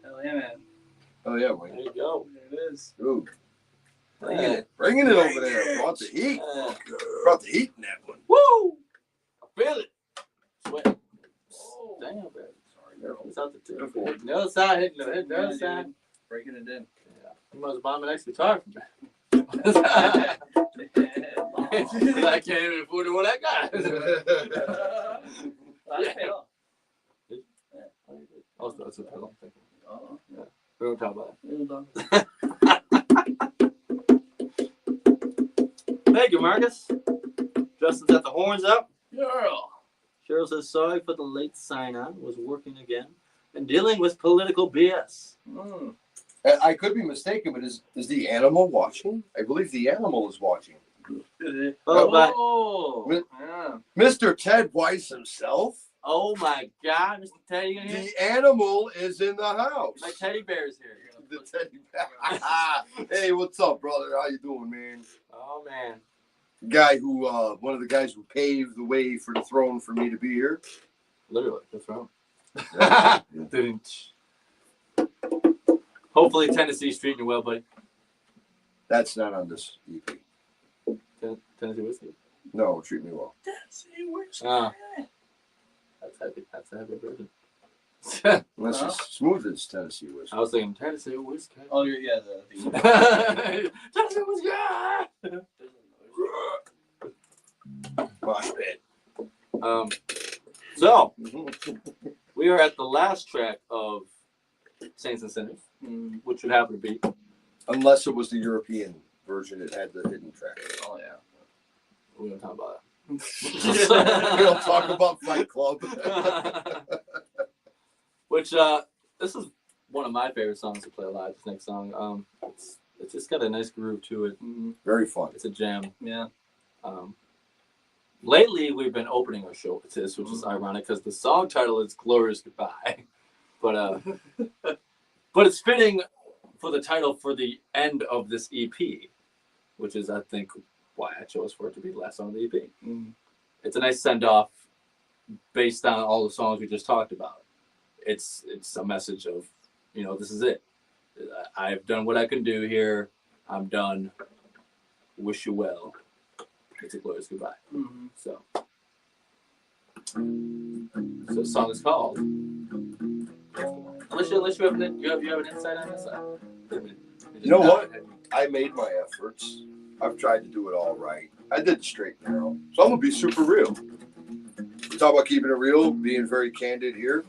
Hell yeah, man. Oh yeah, Wayne. There you go. There it is. Ooh, bringing it over there. Brought the heat. Brought the heat in that one. Woo! I feel it. Sweat. Damn, baby. Sorry, It's out the tip. Beautiful. Hitting the other side, hitting the other side. Breaking it in. You must buy my next guitar from me. I can't even afford what I got. Oh, that's a pedal. Yeah. We don't talk about it. Thank you, Marcus. Justin's got the horns up. Girl. Cheryl says, sorry for the late sign-on. Was working again and dealing with political BS. Mm. I could be mistaken, but is the animal watching? I believe the animal is watching. Followed by, Yeah. Mr. Ted Weiss himself. oh my God, Mr. Teddy in here? The animal is in the house. My teddy bear's here. The teddy bear. Hey, what's up, brother? How you doing, man? Oh man. Guy who, one of the guys who paved the way for the throne for me to be here. Literally, that's wrong. Hopefully Tennessee's treating you well, buddy. That's not on this EP. Tennessee whiskey. No, treat me well. Tennessee whiskey. That's heavy. That's a heavy version. Unless it's smooth as Tennessee whiskey. I was thinking Tennessee whiskey. Oh, yeah, the Tennessee whiskey. Mosh pit. So we are at the last track of Saints and Sinners, which would happen to be. Unless it was the European version, it had the hidden track. Oh, yeah. We don't talk about We don't talk about Fight Club. Which this is one of my favorite songs to play live. This next song, it's just got a nice groove to it. Very fun. It's a jam. Yeah. Lately, we've been opening our show with this, which is ironic because the song title is "Glorious Goodbye," but it's fitting for the title for the end of this EP, which is, I think, why I chose for it to be the last song of the EP. It's a nice send off based on all the songs we just talked about. It's a message of, this is it. I've done what I can do here. I'm done. Wish you well. It's a glorious goodbye. So the song is called. Unless you have an insight on this. You know what? I made my efforts. I've tried to do it all right. I did the straight and narrow. So I'm going to be super real. We talk about keeping it real, being very candid here.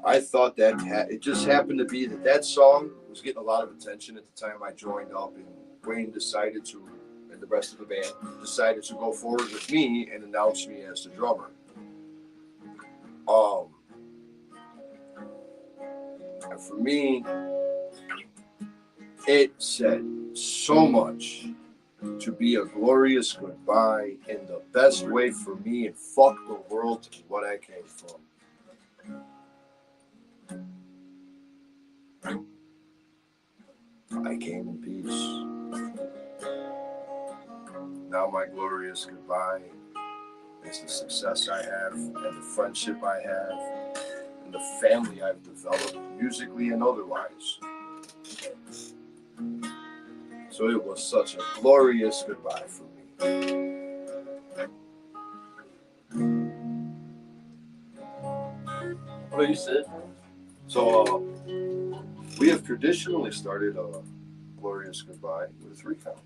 I thought that it just happened to be that song was getting a lot of attention at the time I joined up, and Wayne decided to, and the rest of the band decided to go forward with me and announce me as the drummer. And for me, it said so much to be a glorious goodbye in the best way for me, and fuck the world to what I came from. I came in peace. Now my glorious goodbye is the success I have, and the friendship I have, and the family I've developed, musically and otherwise. So it was such a glorious goodbye for me. What do you say? So we have traditionally started a glorious goodbye with a 3 count.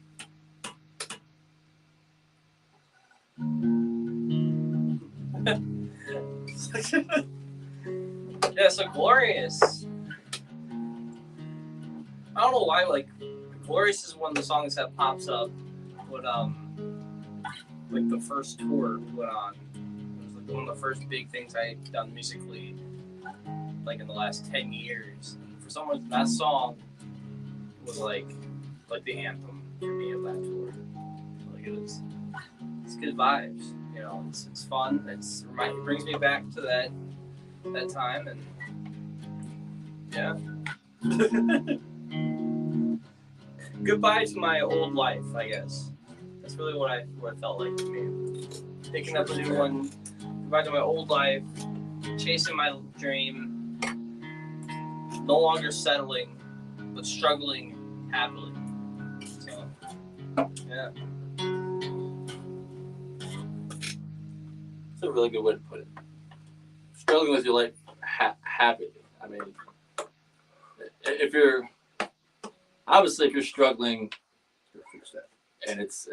Yeah, so glorious. I don't know why, like, glorious is one of the songs that pops up when like the first tour went on. It was like one of the first big things I had done musically, like in the last 10 years. And for someone, that song was like the anthem for me of that tour. Like it's good vibes, you know. It's fun. It brings me back to that time, and yeah. Goodbye to my old life, I guess. That's really what it felt like to me. Picking up a new one. Goodbye to my old life. Chasing my dream. No longer settling, but struggling happily. So, yeah. That's a really good way to put it. Struggling with your life happily. I mean, if you're struggling and it's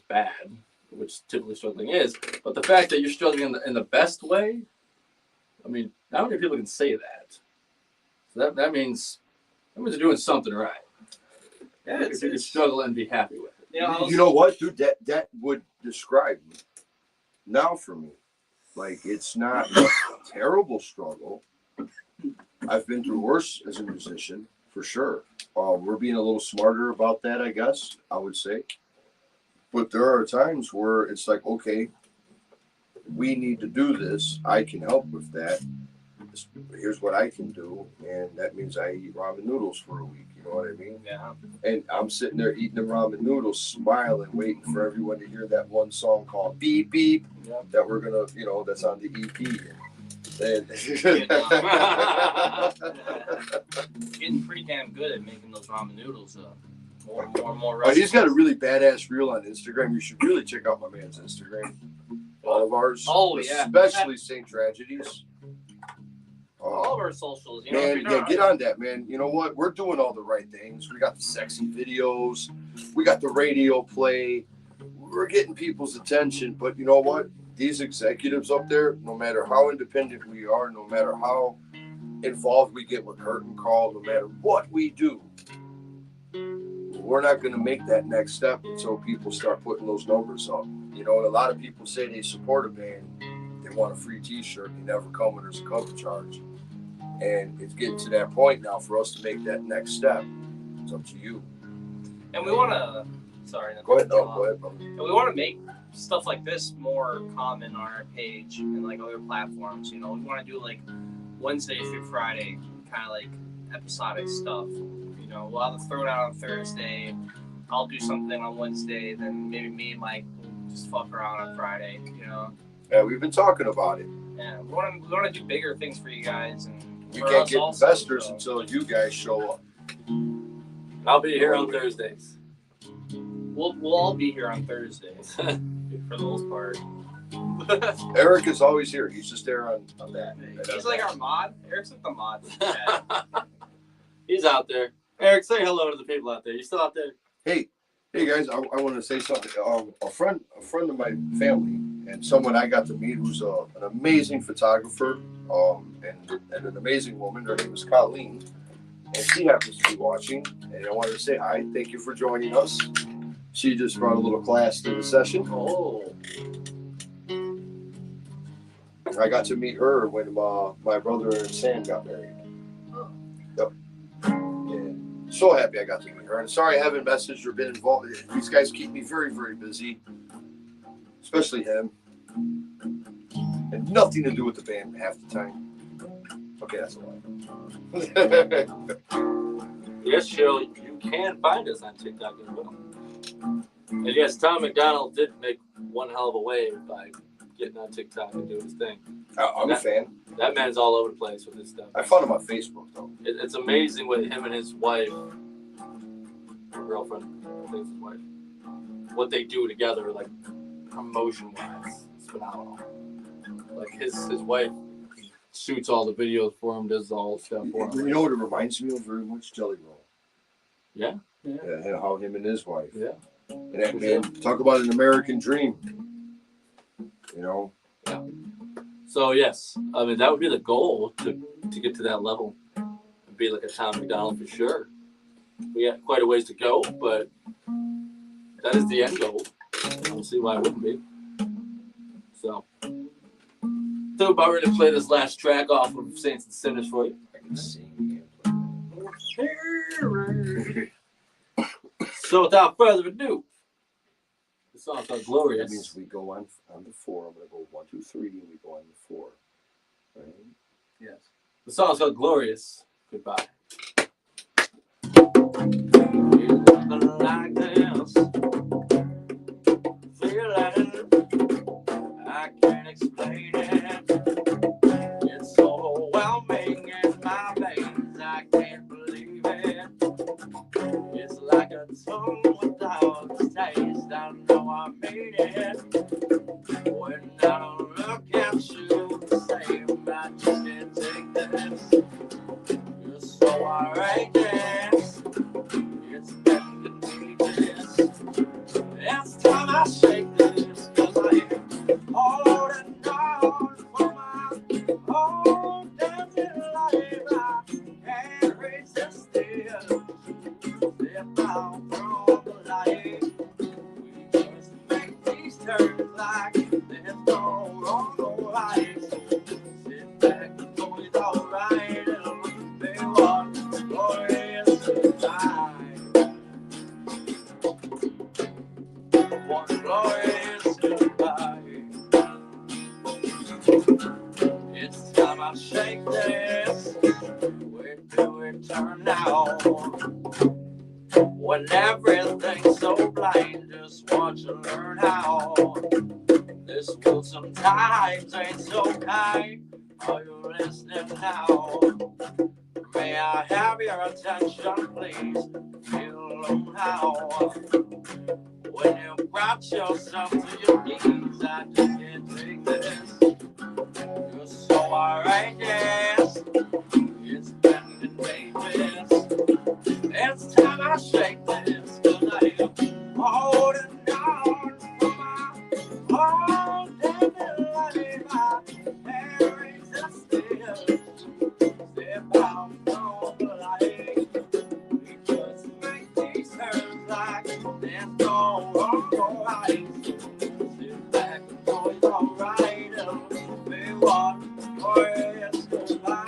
bad, which typically struggling is, but the fact that you're struggling in the best way, I mean, not many people can say that. So that means you're doing something right. Yeah, if you can struggle and be happy with it. You know what, dude? That would describe me now for me. Like, it's not a terrible struggle. I've been through worse as a musician, for sure. We're being a little smarter about that, I guess, I would say. But there are times where it's like, okay, we need to do this. I can help with that. Here's what I can do. And that means I eat ramen noodles for a week. You know what I mean? Yeah. And I'm sitting there eating the ramen noodles, smiling, waiting for everyone to hear that one song called Beep Beep that we're going to, that's on the EP. Getting pretty damn good at making those ramen noodles more and more. Oh, he's got a really badass reel on Instagram. You should really check out my man's Instagram. All of ours. Oh, yeah. Especially St. Tragedies. All of our socials. You man, get on that, man. You know what? We're doing all the right things. We got the sexy videos. We got the radio play. We're getting people's attention. But you know what? These executives up there, no matter how independent we are, no matter how involved we get with curtain call, no matter what we do, we're not going to make that next step until people start putting those numbers up. And a lot of people say they support a band, they want a free t-shirt, they never come when there's a cover charge. And it's getting to that point now for us to make that next step. It's up to you. And we want to, sorry. Go ahead, brother. And we want to make stuff like this more common on our page and like other platforms. We want to do like Wednesday through Friday, kind of like episodic stuff. We'll have the Throwdown on Thursday. I'll do something on Wednesday. Then maybe me and Mike will just fuck around on Friday. Yeah, we've been talking about it. Yeah, we want to do bigger things for you guys, and we can't get investors until you guys show up. I'll be here on Thursdays. We'll all be here on Thursdays for the most part. Eric is always here. He's just there on that. He's like our mod. Eric's like the mod. He's out there. Eric, say hello to the people out there. You still out there? Hey guys, I want to say something. A friend of my family and someone I got to meet who's an amazing photographer, and an amazing woman. Her name is Colleen, and she happens to be watching. And I wanted to say hi. Thank you for joining us. She just brought a little class to the session. Oh, I got to meet her when my brother and Sam got married. Yep. Yeah. So happy I got to meet her. And sorry I haven't messaged or been involved. These guys keep me very, very busy, especially him. And nothing to do with the band half the time. Okay, that's a lie. yes, Cheryl, you can find us on TikTok as well. And yes, Tom McDonald did make one hell of a wave by getting on TikTok and doing his thing. I'm a fan. That man's all over the place with his stuff. I found him on Facebook, though. It's amazing what him and his wife, or girlfriend, I think it's his wife, what they do together, like promotion-wise. It's phenomenal. Like his wife shoots all the videos for him, does all the stuff for him. You know what it reminds me of very much? Jelly Roll. Yeah. Yeah, how him and his wife. Yeah. And that man, talk about an American dream. You know? Yeah. So yes, I mean that would be the goal to get to that level and be like a Tom McDonald for sure. We got quite a ways to go, but that is the end goal. I don't see why it wouldn't be. So about ready to play this last track off of Saints and Sinners for you. I can sing. So without further ado, the song's called Glorious. That means we go on the 4. I'm going to go 1, 2, 3, and we go on the 4. Right? Yes. The song's called Glorious. Goodbye. Like this, feeling, I can't explain it. It's overwhelming in my veins. I can't believe it. It's like a tongue without taste. I know I made it. When I don't look at you the same, I just can't take this. You're so outrageous. It's been contagious. It's time I shake this, 'cause I am holding on for my own damn life. I can't resist it. Step out from the light. We just make these turns like there's no wrong or right. Sit back and go, it's alright. They want glorious goodbye. One glorious goodbye. It's time I shake this. Where do it turn now? When everything's so blind, just want to learn how. This world sometimes ain't so kind. Are you listening now? May I have your attention, please? Feel how when you brought yourself to your knees, I just can't take this. You're so outrageous. It's been contagious. It's time I shake this, 'cause I am holding on for my own damn life. I can't resist it. Step out from the light. We just make these turns like there's no wrong or right. Sit back and go, it's alright. We want glorious goodbye.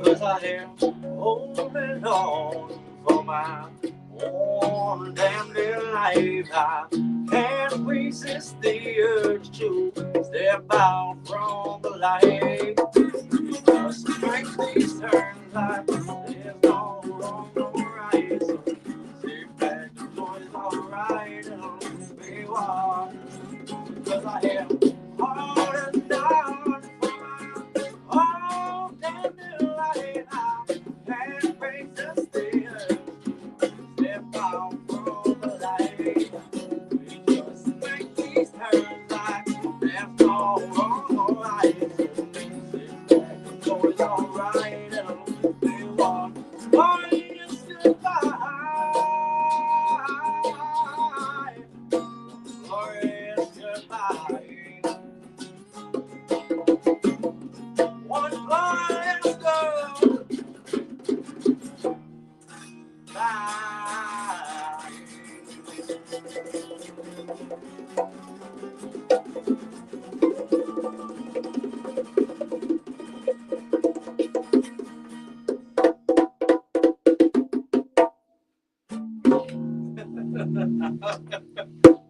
Cause I am holding on for my own damn little life. I can't resist the urge to step out from the light. Just make these turns like there's no wrong or right. So sit back, the boys alright, and be one. 'Cause I am holding down for my own damn new life. I can't face the stairs. Step out from the light. We just make these turns like there's no wrong or right. Sit back, the boys alright, and be one. Oh, you stood by. Glorious goodbye. One glorious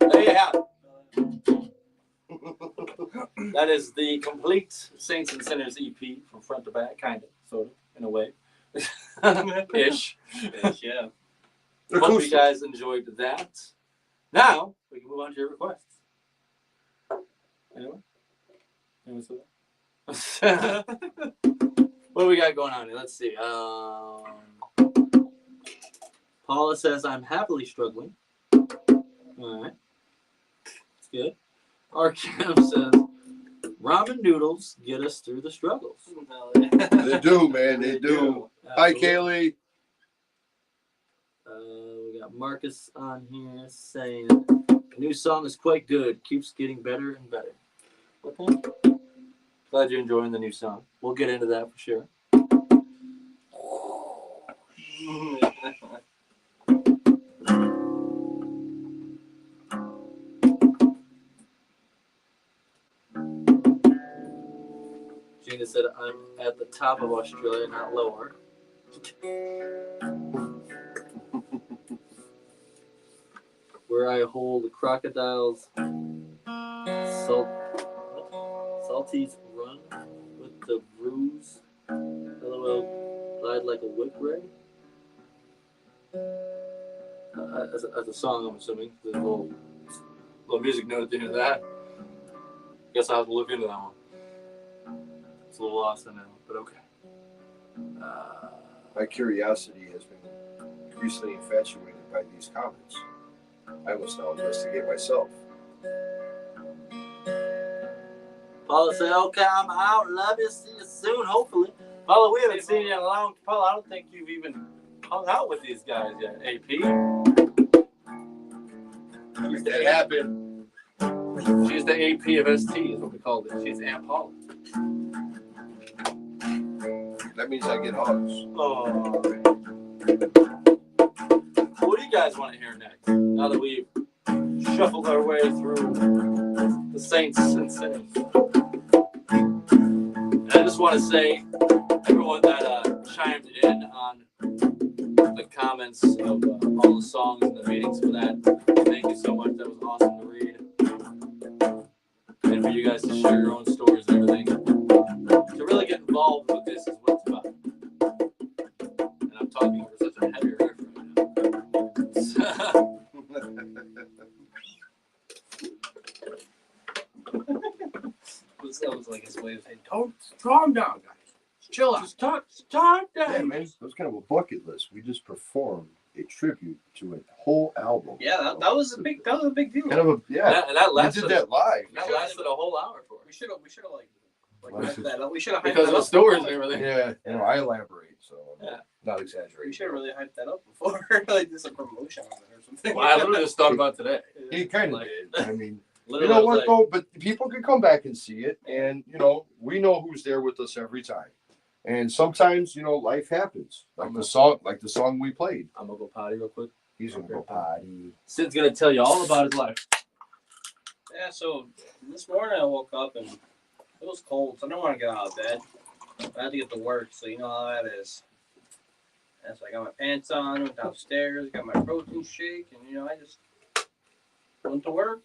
There you have it. That is the complete Saints and Sinners EP from front to back, kind of, sort of, in a way. Ish. Yeah. Hope you guys enjoyed that. Now, we can move on to your requests. Anyone? What do we got going on here? Let's see. Paula says, I'm happily struggling. All right. That's good. Arkham says, ramen noodles get us through the struggles. They do, man. They do. Hi, Kaylee. We got Marcus on here saying, the new song is quite good. Keeps getting better and better. Okay. Glad you're enjoying the new song. We'll get into that for sure. Gina said, I'm at the top of Australia, not lower. Where I hold crocodiles, salties run with the ruse. LOL, glide like a whip ray. As a song, I'm assuming. There's a little music note at the end of that. Guess I'll have to look into that one. It's a little lost in now, but okay. My curiosity has been increasingly infatuated by these comments. I must now investigate myself. Paula said, okay, I'm out. Love you. See you soon, hopefully. Paula, we haven't seen you in a long time. Paula, I don't think you've even hung out with these guys yet, AP. Make that happen. She's the AP of ST, is what we called it. She's Aunt Paula. That means I get hugs. Oh. What do you guys want to hear next? Now that we've shuffled our way through the Saints and Sinners. And I just want to say, everyone that chimed in on the comments of all the songs and the meetings for that, thank you so much. That was awesome to read. And for you guys to share your own stories and everything. To really get involved with this is what it's about. And I'm talking over such a heavy riff right now. That was like his way of saying, "Don't calm down, guys. Chill out. Just talk down. Yeah, man. That was kind of a bucket list. We just performed a tribute to a whole album. Yeah, that was a big deal. Kind of a, yeah. And that We lasted, did that live. that lasted a whole hour for us. We should have hyped that up. We should have hyped Because that of the up stories and before. everything. Yeah, I elaborate, so I'm Yeah. not We exaggerating. should have really hyped that up before, like this a promotion on it or something. Well, I literally just thought about today. He kind of Like, did. I mean, you literally, know I was what like, though? But people can come back and see it, and we know who's there with us every time. And sometimes, life happens. Like the song we played. I'm gonna go potty real quick. He's gonna go potty. Sid's gonna tell you all about his life. Yeah, so this morning I woke up and it was cold, so I didn't want to get out of bed. I had to get to work, so you know how that is. And so I got my pants on, went downstairs, got my protein shake, and I just went to work.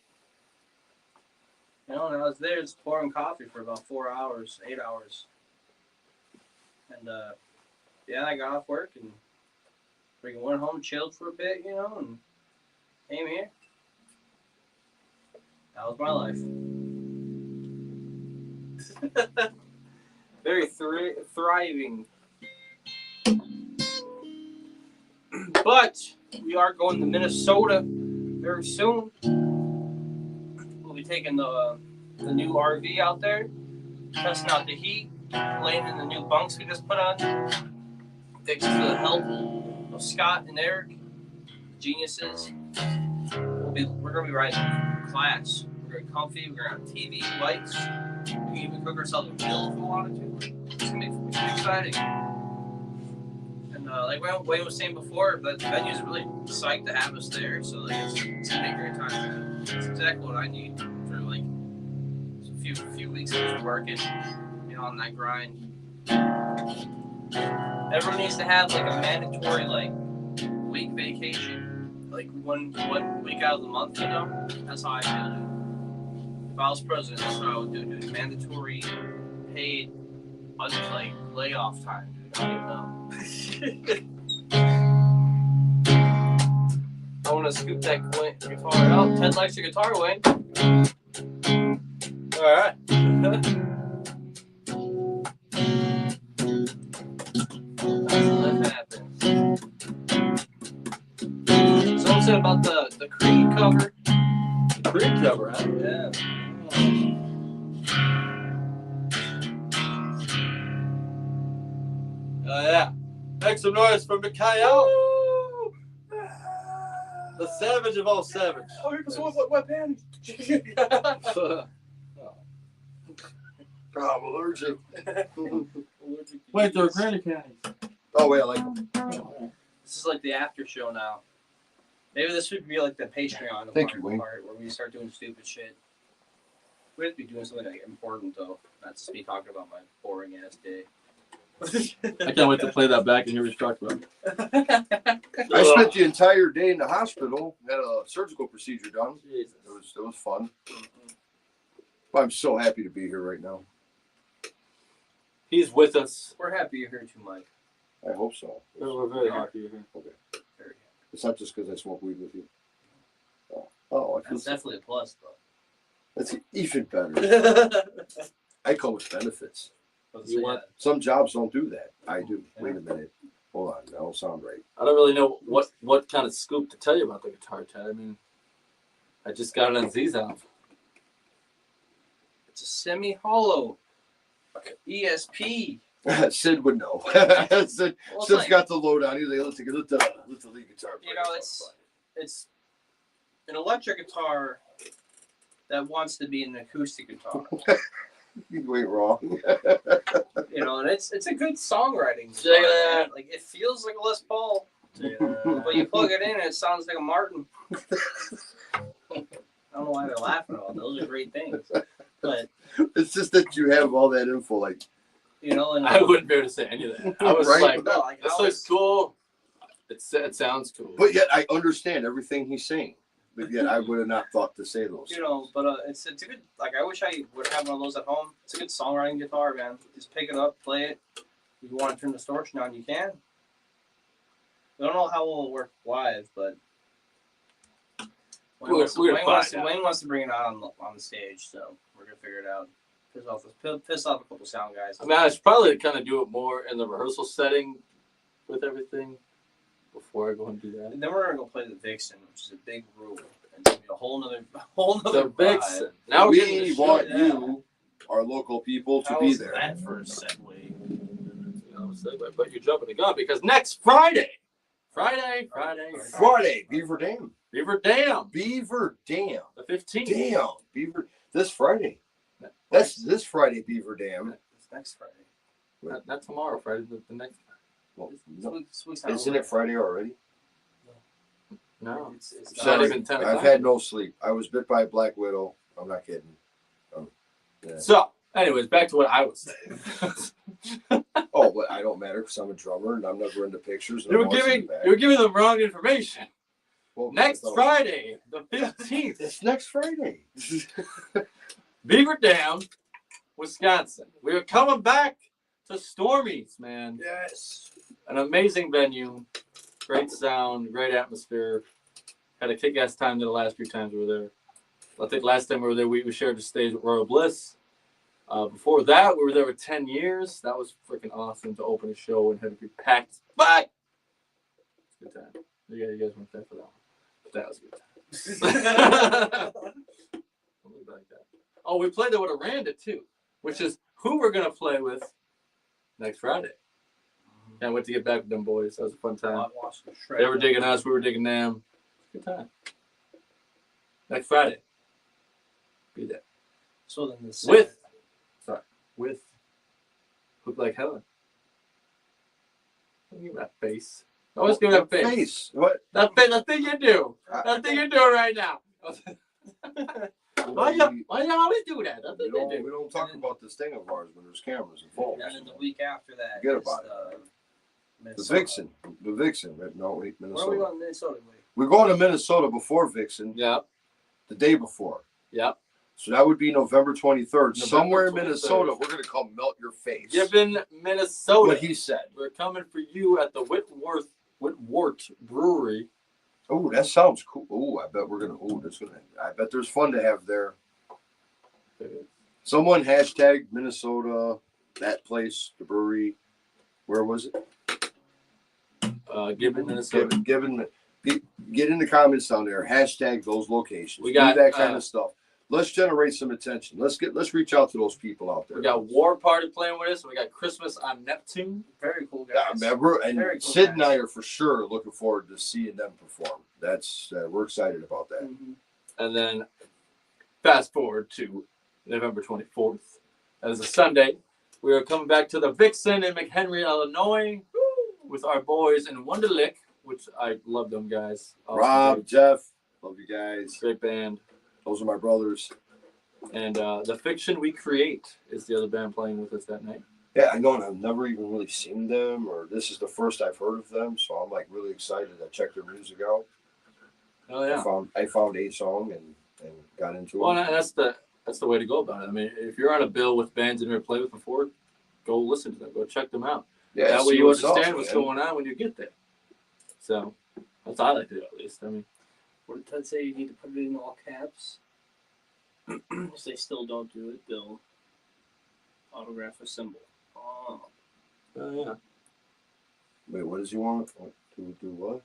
And I was there just pouring coffee for about 4 hours, 8 hours. And yeah, I got off work and freaking went home, chilled for a bit, you know, and came here. That was my life. Very thriving. But we are going to Minnesota very soon. We'll be taking the new RV out there, testing out the heat, laying in the new bunks we just put on. Thanks to the help of Scott and Eric, geniuses. We're gonna be riding class. We're gonna be comfy. We're gonna have TV, lights. We can even cook ourselves a meal if we wanted to. It's gonna be exciting. And like Wayne was saying before, the venue's really psyched to have us there. So like it's gonna be a great time. It's exactly what I need for like a few weeks of just working, you know, on that grind. Everyone needs to have like a mandatory like week vacation, like one week out of the month. You know, that's how I feel. If I was president, that's what I would do. Dude. Mandatory paid like layoff time. Dude. I don't know. I want to scoop that guitar out. Ted likes your guitar, Wayne. All right. That happens. Someone said about the Creed cover. The Creed cover, huh? Yeah. Oh, yeah. Make some noise for Mikhail. The savage of all savage. Oh, here goes what band? I'm allergic. Wait, they're granny panties. Oh, wait, I like them. This is like the after show now. Maybe this would be like the Patreon Thank you, Wayne. part where we start doing stupid shit. We have to be doing something like important though, not just be talking about my boring ass day. I can't wait to play that back and hear what you talked about. I spent the entire day in the hospital, had a surgical procedure done. Jesus. It was fun. I'm so happy to be here right now. He's with us. We're happy you're here too, Mike. I hope so. We're very happy you're here. Okay. Very It's not just because I smoke weed with you. Oh, I feel That's definitely a plus, that's even better. though. I come with benefits. You want- Some jobs don't do that. I do. Wait a minute. Hold on. That don't sound right. I don't really know what kind of scoop to tell you about the guitar, Ted. I mean, I just got it on Z's out. It's a semi-hollow ESP. Sid would know. Sid's Well, got the load on. He's like, let the lead guitar play. You know, it's an electric guitar that wants to be an acoustic guitar. You ain't wrong. You know, and it's a good songwriting. Check it guitar. Like it feels like a Les Paul, but you plug it in and it sounds like a Martin. I don't know why they're laughing at all. Those are great things, but It's just that you have all that info. Like, you know, and I wouldn't be able to say any of that. I was Right? like, no, like, this I looks was- cool. It sounds cool. but yet I understand everything he's saying. But yet I would have not thought to say those. you know, but it's a good. Like I wish I would have one of those at home. It's a good songwriting guitar, man. Just pick it up, play it. If you want to turn the distortion on, you can. I don't know how it will work live, but Wayne We're gonna find out. Wayne wants to bring it out on the stage, so we're gonna figure it out. Piss off a couple sound guys. I mean, I should probably kind of do it more in the rehearsal setting with everything before I go and do that. And then we're gonna go play the Vixen, which is a big room, and it's gonna be a whole nother The vibe. Vixen. Now we're getting We the want shit. you, our local people, to How be was there. that for a segue? You know, segue, but you're jumping the gun because next Friday, Friday, Friday, Beaver Dam. Beaver Dam, Beaver Dam. the 15th. Damn, Beaver. This Friday. That's this Friday, Beaver Dam. It's next Friday. Not tomorrow, Friday, the next. Well, This week's not isn't over. it Friday already? No, It's it's not not Sorry, even 10 I've o'clock. had no sleep. I was bit by a black widow. I'm not kidding. Yeah. So, anyways, back to what I was saying. Oh, but I don't matter because I'm a drummer and I'm never into pictures. And you I'm were always in giving the back. you were giving the wrong information. Well, Next no. Friday, the 15th, It's next Friday. Beaver Dam, Wisconsin. We are coming back to Stormies, man. Yes. an amazing venue, great sound, great atmosphere. Had a kick-ass time the last few times we were there. I think last time we were there, we shared the stage with Royal Bliss. Before that, we were there for 10 years. That was freaking awesome to open a show and have it be packed. But it's a good time. Yeah, you guys weren't there for that one. But that was a good time. Like that. Oh, we played there with Aranda, too, which is who we're going to play with next Friday. Can't wait to get back with them boys. That was a fun time. They were digging us. We were digging them. Good time. Next Friday. Be there. So then With Hook Like Helen. Don't give me that face. Always give me that face. What? That thing you do. That thing you're doing right now. Why you always do that? That's We what they do. don't talk about this thing of ours when there's cameras and phones. And then the week after that, Forget is, about The Minnesota. Vixen. No, wait, Where are we Minnesota. going to Minnesota? We're going to Minnesota before Vixen. Yep. The day before. Yep. So that would be November 23rd. November Somewhere in 23rd. Minnesota, we're going to come melt your face. Given Minnesota. What he said. We're coming for you at the Whitwort Brewery. Oh, that sounds cool. Oh, I bet we're going to. I bet there's fun to have there. Someone hashtag Minnesota, that place, the brewery. Where was it? Given Minnesota. Get in the comments down there. Hashtag those locations. We got do that kind of stuff. Let's generate some attention. Let's reach out to those people out there. We got War Party playing with us. We got Christmas on Neptune. Very cool guys. I remember, and Very cool Sid and guys. I are for sure looking forward to seeing them perform. That's we're excited about that. Mhm. And then fast forward to November 24th. That is a Sunday. We are coming back to the Vixen in McHenry, Illinois with our boys in Wunderlich, which I love them guys. Awesome Rob, dudes. Jeff, love you guys. Great band. Those are my brothers. And The Fiction We Create is the other band playing with us that night. Yeah, I know, and I've never even really seen them, or this is the first I've heard of them, so I'm like really excited. I checked their music out. Oh yeah. I found a song and got into Well, it. and that's the way to go about it. I mean, if you're on a bill with bands you've never played with before, go listen to them. Go check them out. Yeah, That way see you what's understand up, what's man. going on when you get there. So that's how I like to do it, at least. I mean, What did Ted say? You need to put it in all caps. If they still don't do it, they'll autograph a symbol. Oh. yeah. Wait, what does he want? Do what?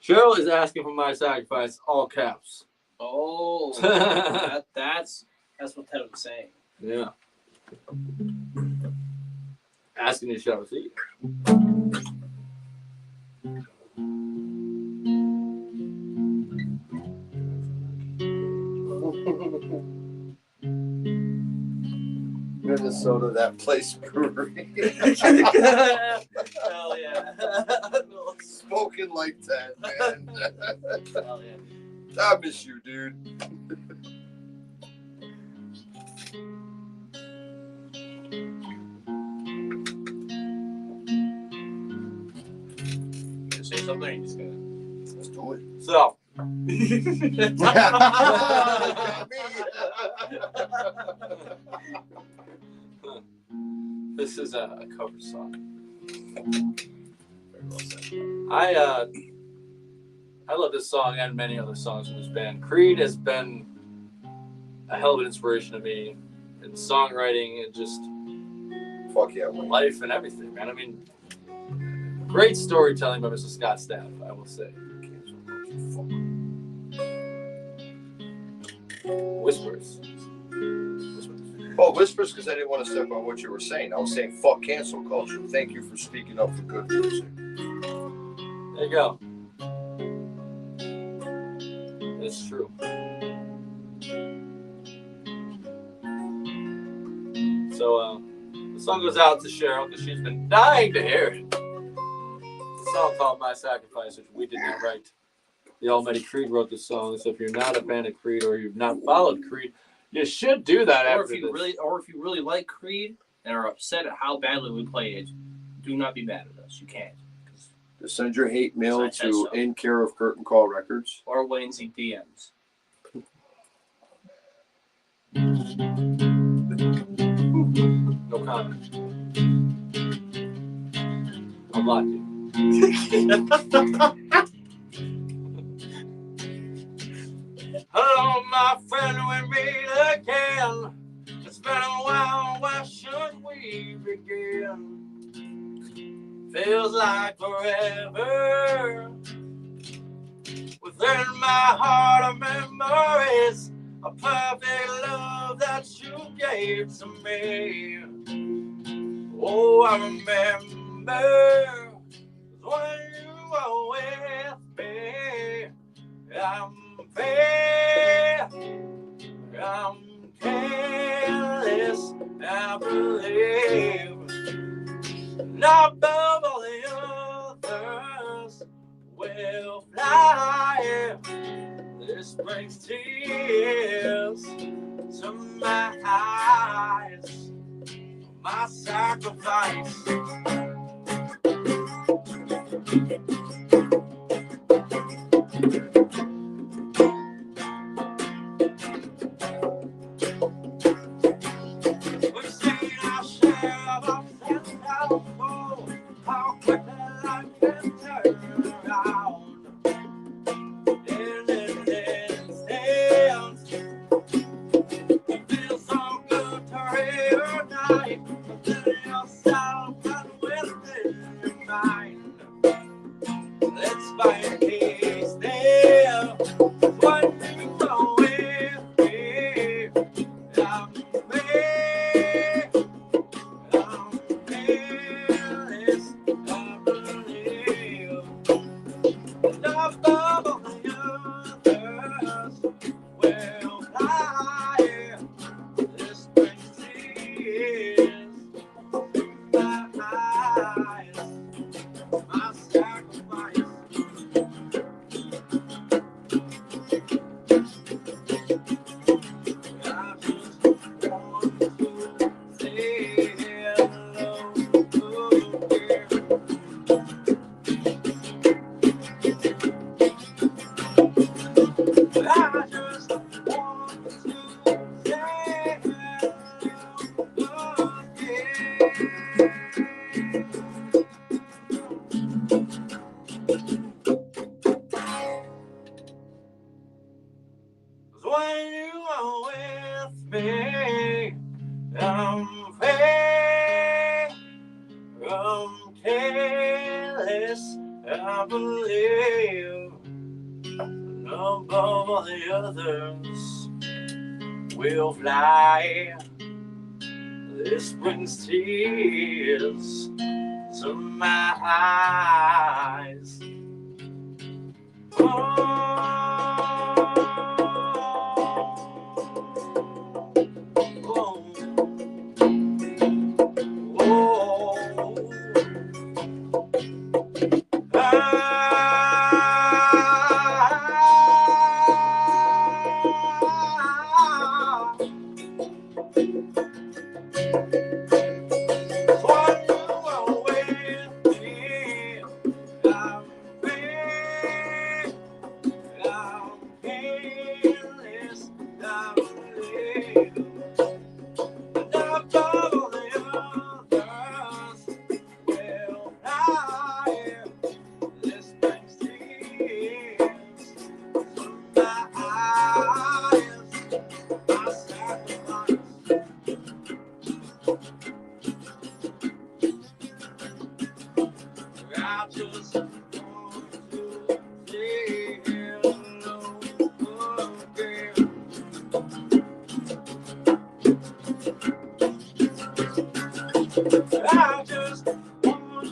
Cheryl is asking for my sacrifice, all caps. Oh, that's what Ted was saying. Yeah. Asking you shall receive. Minnesota, that place brewery. Hell yeah. Smoking like that, man. Hell yeah. I miss you, dude. You gonna say something? Or you just gonna... Let's do it. So, this is a cover song. Very well said. I love this song and many other songs from this band. Creed has been a hell of an inspiration to me in songwriting and just Fuck yeah, Wayne. life and everything, man. I mean, great storytelling by Mr. Scott Staff, I will say. Whispers. Oh, whispers, because I didn't want to step on what you were saying. I was saying fuck cancel culture. Thank you for speaking up for good music. There you go. It's true. So, the song goes out to Cheryl because she's been dying to hear it. It's a song called My Sacrifice, which we did not write. The Almighty Creed wrote this song, so if you're not a fan of Creed or you've not followed Creed, you should do that Or after if you this. really like Creed and are upset at how badly we play it, do not be mad at us. You can't. Just send your hate mail I said to so. in care of Curtain Call Records. Or Wayne's DMs. No comment. a lot, dude. Hello, my friend, we meet again. It's been a while, where should we begin? Feels like forever. Within my heart of memories, a perfect love that you gave to me. Oh, I remember when you were with me. I'm fair, I'm careless, I believe. Not above all the others will fly. This brings tears to my eyes. My sacrifice. We've seen our share of ups and downs. How quickly life can turn around. In an instant, it feels so good to reunite within yourself and within your mind. Let's find peace there when you go with me. I'm free, I'm fearless, I believe. Above all the others will fly. This brings tears to my eyes. My sacrifice. I just want to say hello again. I just want to say hello again. 'Cause when you are with me, I'm free, I'm careless, I believe. Above all the others will fly. This brings tears to my eyes. I just want to say hello again. I just want to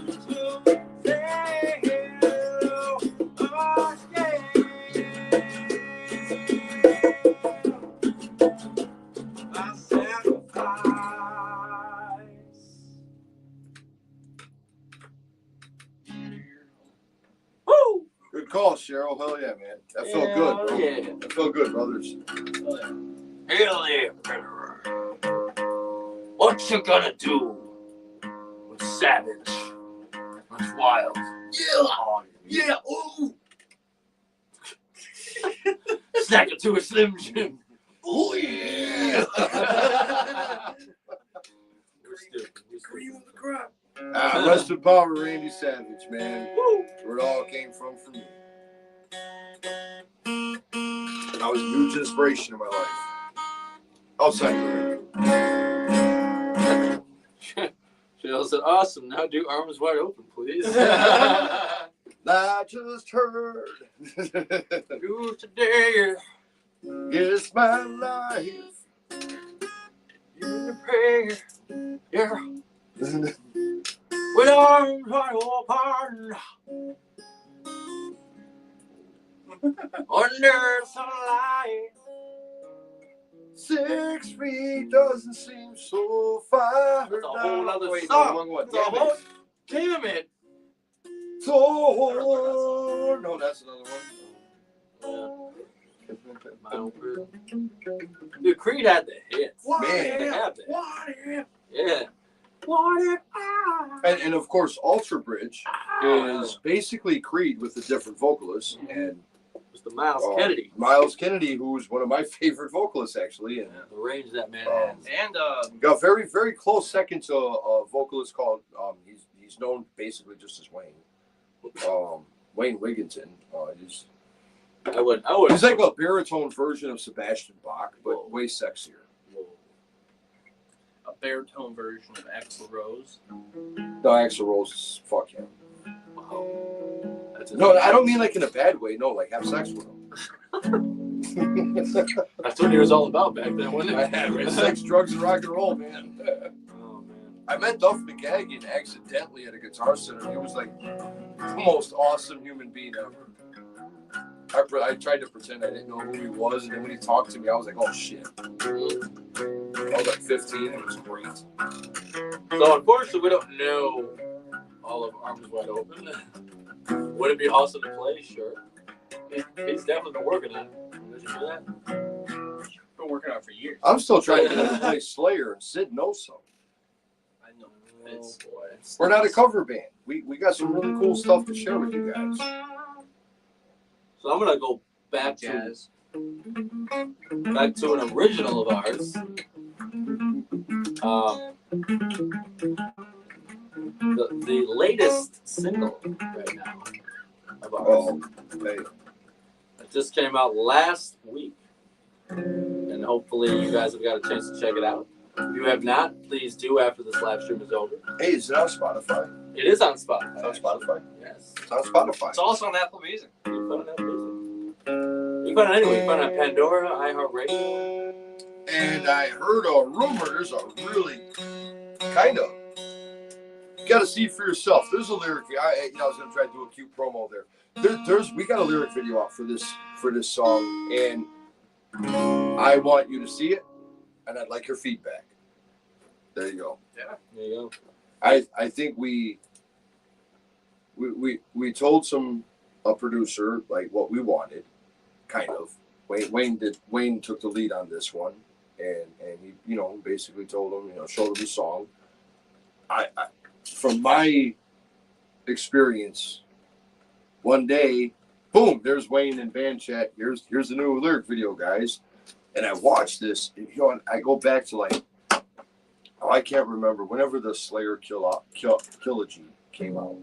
say hello again. My sacrifice. Woo! Good call, Cheryl. Hell yeah, man. That felt good, bro. Yeah. That felt good, brothers. Hell yeah, brother. What you gonna do with Savage? That's wild. Yeah. Yeah. Ooh. Snack it to a Slim Jim. Oh yeah. We're stupid. Cream of the crop. Rest in power, Randy Savage, man. Where it all came from for me. I was a huge inspiration in my life. Outside of the ring. She also said, awesome. Now do Arms Wide Open, please. I just heard. You today. It's my life. You're the prayer. Yeah. With arms wide open. Under the sunlight. 6 feet doesn't seem so far. That's a whole other Wait, song. wrong one. That's a whole- Damn it. So, no, that's another one. Dude, Creed had the hits. Man. They have the hits. What if? Yeah. What if I? And of course, Ultra Bridge is basically Creed with a different vocalist. And It's the Miles Kennedy. Miles Kennedy, who's one of my favorite vocalists, actually. And The range that man has. And got very, very close second to a vocalist called, he's known basically just as Wayne. Wayne Wigginton. I would. He's like a baritone version of Sebastian Bach, but way sexier. a baritone version of Axl Rose. No, Axl Rose is fuck him. Wow. That's No, I don't mean like in a bad way. No, like have sex with him. That's what it was all about back then, wasn't it? Sex, drugs, and rock and roll, man. Oh man. I met Duff McKagan accidentally at a Guitar Center. He was like the most awesome human being ever. I tried to pretend I didn't know who he was, and then when he talked to me, I was like, oh shit. I was like 15, it was great. So unfortunately, we don't know all of Arms Wide Open. Would it be awesome to play? Sure. He's definitely been working on it. Did you hear that? Been working on it for years. I'm still trying to get him to play Slayer, and Sid knows so. I know. Oh, boy. We're not a cover band. We got some really cool stuff to share with you guys. So I'm gonna go back to an original of ours. The latest single right now of ours. Oh, hey. It just came out last week, and hopefully you guys have got a chance to check it out. If you have not, please do after this live stream is over. Hey, is it on Spotify? It is on Spotify. It's on Spotify? Yes. It's on Spotify. It's also on Apple Music. You can find it on music. You can find it anywhere. You can find it on Pandora, iHeartRadio. And I heard a rumor. There's a really kind of. You got to see it for yourself. There's a lyric. I was gonna try to do a cute promo there. We got a lyric video out for this song, and I want you to see it, and I'd like your feedback. There you go. Yeah. There you go. I think we told a producer like what we wanted, kind of. Wayne took the lead on this one, and he basically told him showed him the song. I from my experience, one day, boom, there's Wayne in band chat. Here's the new lyric video, guys, and I watched this. And, I go back to I can't remember whenever the Slayer Trilogy came out.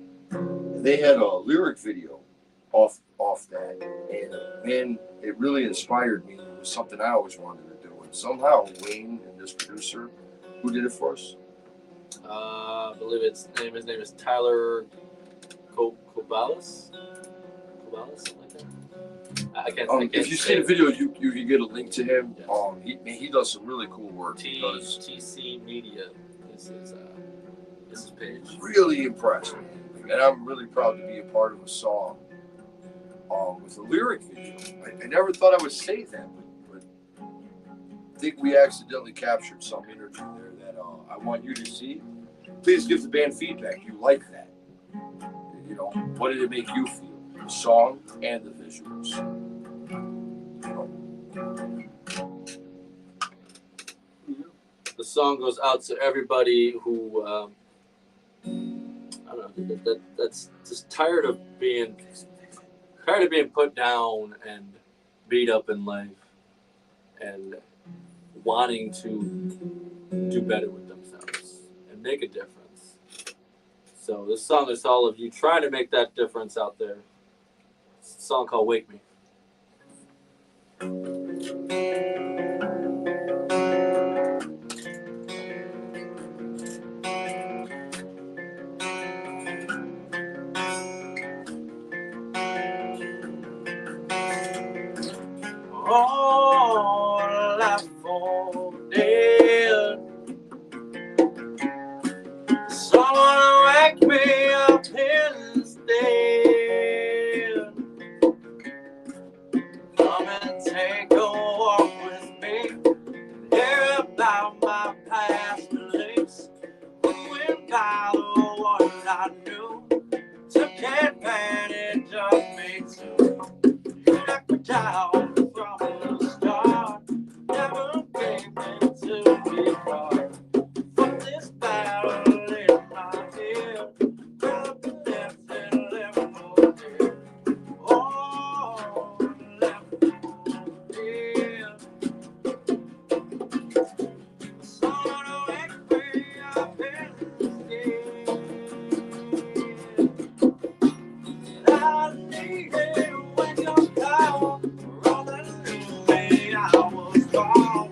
They had a lyric video off that, and man, it really inspired me. It was something I always wanted to do, and somehow Wayne and this producer, who did it for us? I believe his name is Tyler Kobalis, something like that. I can't If you see the video, you can get a link to him. Yes. He does some really cool work. TC Media. This is his page. Really impressed me, and I'm really proud to be a part of a song with a lyric video. I never thought I would say that, but I think we accidentally captured some energy there that I want you to see. Please give the band feedback. You like that? What did it make you feel? The song and the visuals. The song goes out to everybody who I don't know, that's just tired of being put down and beat up in life, and wanting to do better with themselves and make a difference. So this song is all of you trying to make that difference out there. It's a song called Wake Me. All life for dead. Someone wake me up instead. Come and take a walk with me. Hear about my past beliefs. Going by the one I knew. Took advantage of me too. You let me down from the start. Never came into me hard. From this battle in my head, I've been left and left for dead. Oh, left for dead. Someone wake me up instead. I needed when you're gone. Rolling through me, I was wrong.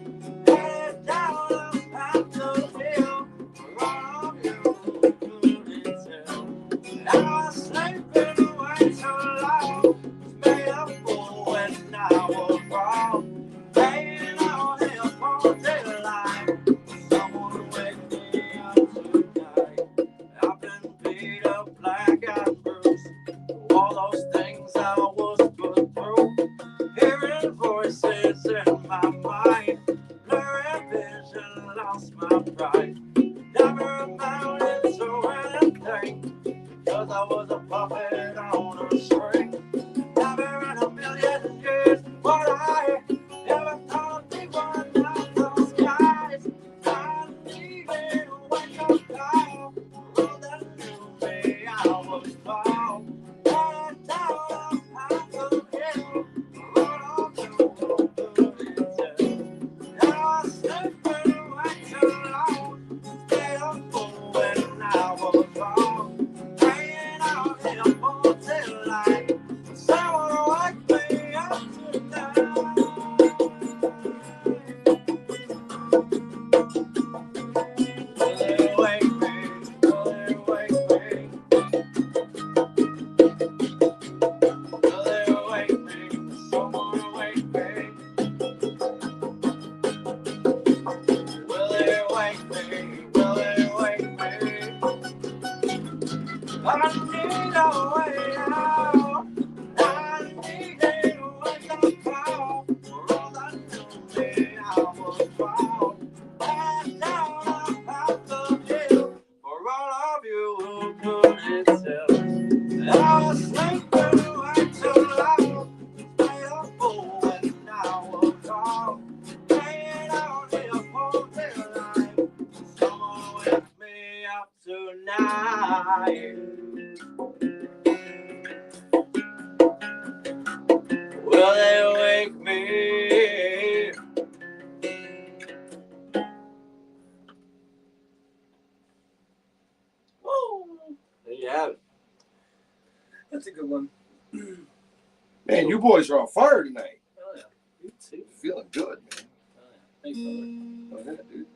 Headed down a path of hell. Wrong, you couldn't tell. I was sleeping away too long. Made up for when I was wrong. Laying on hell for daylight. Someone wake me up tonight. I've been beat up, black and bruised. All those things I was put through. Hearing voices in my mind. Blurry vision, lost my pride. Never amounted to anything. Cause I was a puppet on a string. Never in a million years would I ever thought I'd be one of those guys. I needed when you're gone. All that knew me, I was wrong. Headed down a path of hell. Run off to a good tell. I was sleeping away too long. Stayed up for when I was wrong. Praying out here for daylight. Someone wake me up tonight. Will they wake me? Will they wake me? Will they wake me? Someone wake me. Will they wake me? Will they wake me? I need a way out. I need a wake up call. For all that knew me, I was wrong. Head down a path of hell. For all of you who couldn't tell. I was sleeping away too long. Stay up for when I was wrong. Laying out here for daylight. Someone wake me up tonight. Will they wake me? Woo! There you have it. That's a good one. Man, you boys are on fire tonight. Oh yeah. You too. Feeling good, man. Oh yeah. Thanks, brother. Oh, yeah, dude.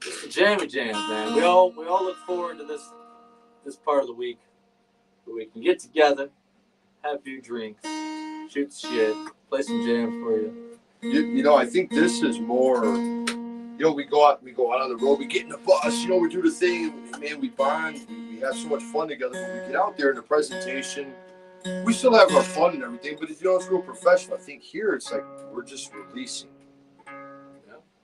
It's the jammy jams, man. We all look forward to this part of the week where we can get together, have a few drinks, shoot the shit, play some jams for you. You know, I think this is more. You know, we go out on the road, we get in the bus. You know, we do the thing, man. We bond, we have so much fun together. When we get out there in the presentation, we still have our fun and everything, but it's real professional. I think here it's like we're just releasing.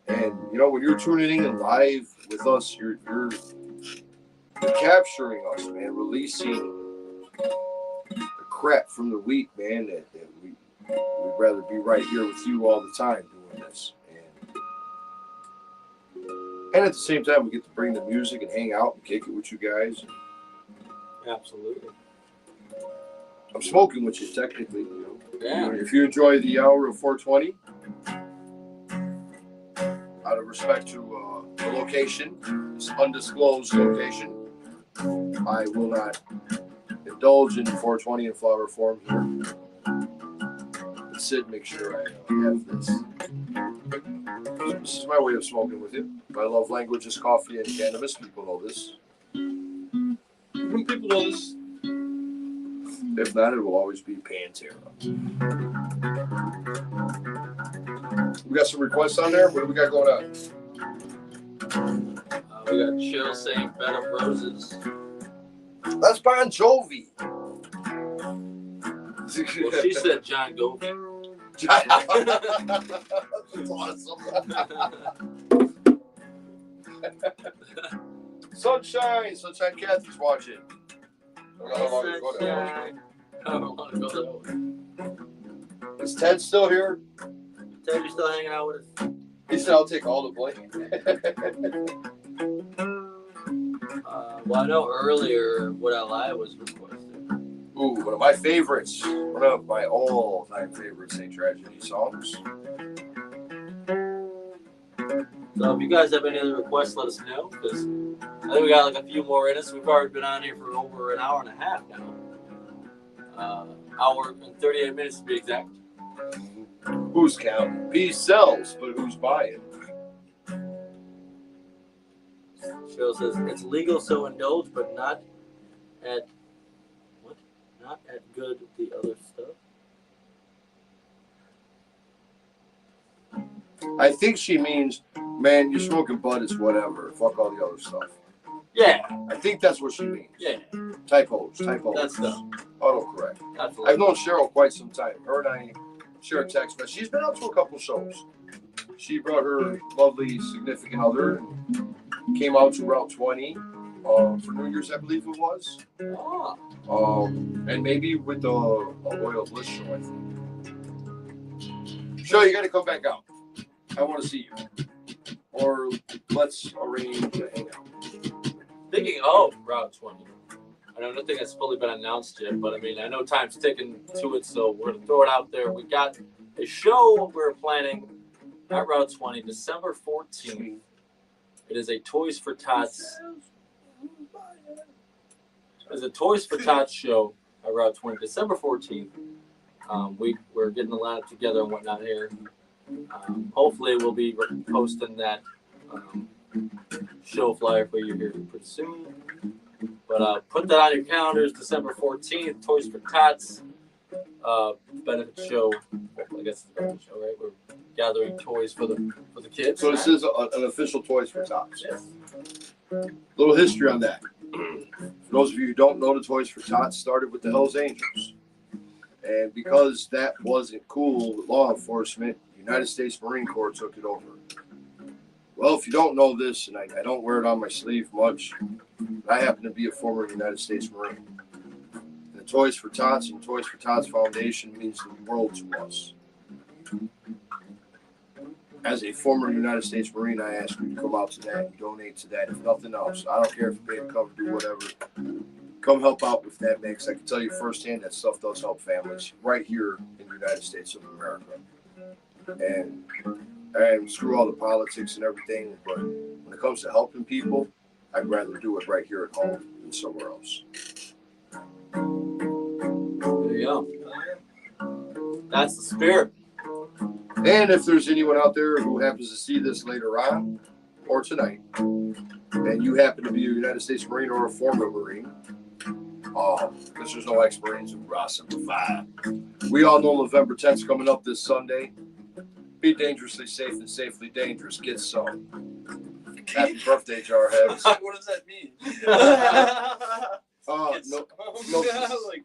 And you know, when you're tuning in live with us, you're capturing us, man, releasing the crap from the week, man. That we'd rather be right here with you all the time doing this, and at the same time, we get to bring the music and hang out and kick it with you guys. Absolutely. I'm smoking with you technically, you know. Yeah. If you enjoy the hour of 420. Out of respect to the location, this undisclosed location, I will not indulge in 420 in flower form here. Sit, make sure I have this. This is my way of smoking with you. My love language is coffee and cannabis. People know this. People know this. If not, it will always be Pantera. We got some requests on there. What do we got going on? We got Chill saying Bed of Roses. That's Bon Jovi. Well, she said John Govi. That's awesome. Sunshine Kathy's watching. I don't know how long you go there. I don't want to go there. Is Ted still here? Ted, you still hanging out with us? He said, I'll take all the blame. Well, I know earlier Would I Lie was requested. Ooh, one of my favorites. One of my all-time favorite St. Tragedy songs. So if you guys have any other requests, let us know, because I think we got like a few more in us. We've already been on here for over an hour and a half now. Hour and 38 minutes to be exact. Who's counting? Peace sells, but who's buying? Cheryl says it's legal, so indulge, but not at what? Not at good the other stuff. I think she means, man, you're smoking bud, it's whatever. Fuck all the other stuff. Yeah. I think that's what she means. Yeah. Typos. That's stuff. Autocorrect. Absolutely. I've known Cheryl quite some time. Her and I share text, but she's been out to a couple shows. She brought her lovely significant other and came out to Route 20 for New Year's, I believe it was. Oh. And maybe with the Royal Bliss show, I think. Cheryl, you got to come back out. I want to see you. Or let's arrange a hangout. Speaking of Route 20, I don't think it's fully been announced yet, but I mean, I know time's ticking to it, so we're going to throw it out there. We got a show we're planning at Route 20, December 14th. It is a Toys for Tots. It's a Toys for Tots show at Route 20, December 14th. We're getting a lot together and whatnot here. Hopefully, we'll be posting that show flyer for you here pretty soon. But put that on your calendars, December 14th, Toys for Tots benefit show. I guess it's a benefit show, right? We're gathering toys for the kids. So this is an official Toys for Tots. Yes. Little history on that. For those of you who don't know, the Toys for Tots started with the Hells Angels. And because that wasn't cool with law enforcement, the United States Marine Corps took it over. Well, if you don't know this, and I don't wear it on my sleeve much, I happen to be a former United States Marine. And the Toys for Tots and Toys for Tots Foundation means the world to us. As a former United States Marine, I ask you to come out to that and donate to that, if nothing else. I don't care if you pay to come do whatever. Come help out with that, man, because I can tell you firsthand that stuff does help families right here in the United States of America. And screw all the politics and everything, but when it comes to helping people, I'd rather do it right here at home than somewhere else. There you go. That's the spirit. And if there's anyone out there who happens to see this later on or tonight, and you happen to be a United States Marine or a former Marine, because there's no ex-Marines who simplify. We all know November 10th is coming up this Sunday. Be dangerously safe and safely dangerous. Get some. Happy birthday, Jarheads. What does that mean?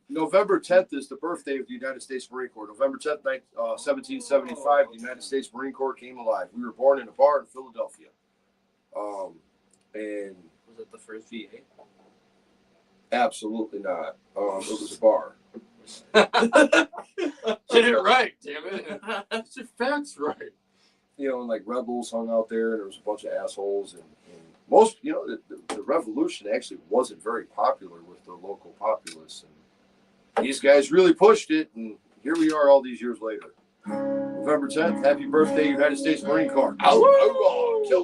November 10th is the birthday of the United States Marine Corps. November 10th, 1775, the United States Marine Corps came alive. We were born in a bar in Philadelphia. And was it the first VA? Absolutely not. It was a bar. Get it right, damn it. Get your facts right. You know, and like rebels hung out there, and there was a bunch of assholes. And most, you know, the revolution actually wasn't very popular with the local populace. And these guys really pushed it, and here we are all these years later. November 10th, happy birthday, United States Marine Corps.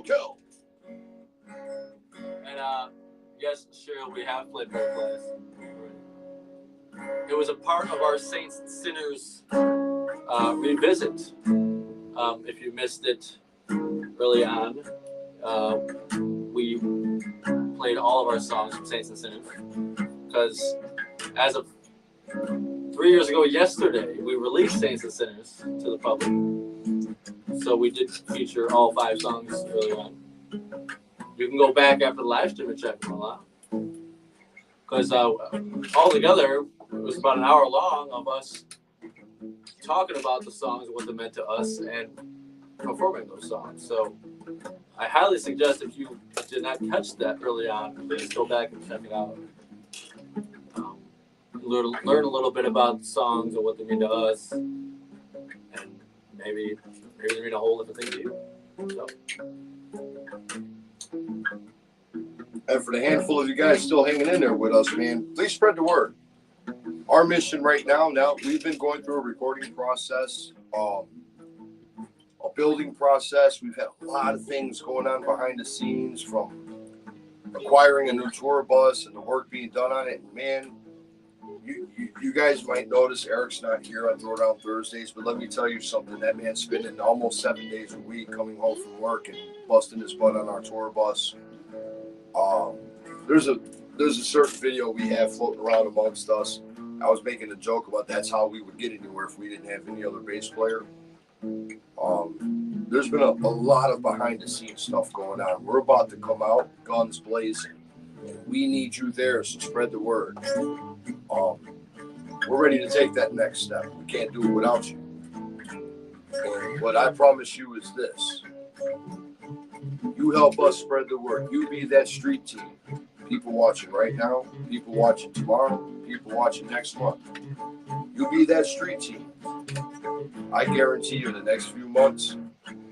Kill. And, Yes, sure, we have played Better Class. It was a part of our Saints and Sinners revisit. If you missed it early on, we played all of our songs from Saints and Sinners because as of 3 years ago yesterday, we released Saints and Sinners to the public. So we did feature all 5 songs early on. You can go back after the live stream and check them all out. Because altogether, it was about an hour long of us talking about the songs and what they meant to us and performing those songs. So I highly suggest if you did not catch that early on, please go back and check it out. Learn a little bit about the songs and what they mean to us, and maybe they mean a whole different thing to you. So. And for the handful of you guys still hanging in there with us, man, please spread the word. Our mission right now, we've been going through a recording process, a building process. We've had a lot of things going on behind the scenes, from acquiring a new tour bus and the work being done on it. And man, you guys might notice Eric's not here on Throwdown Thursdays, but let me tell you something. That man's spending almost 7 days a week coming home from work and busting his butt on our tour bus. There's a certain video we have floating around amongst us. I was making a joke about that's how we would get anywhere if we didn't have any other bass player. There's been a lot of behind the scenes stuff going on. We're about to come out guns blazing. We need you there, so spread the word. We're ready to take that next step. We can't do it without you. And what I promise you is this. You help us spread the word. You be that street team. People watching right now, people watching tomorrow, people watching next month. You be that street team. I guarantee you in the next few months,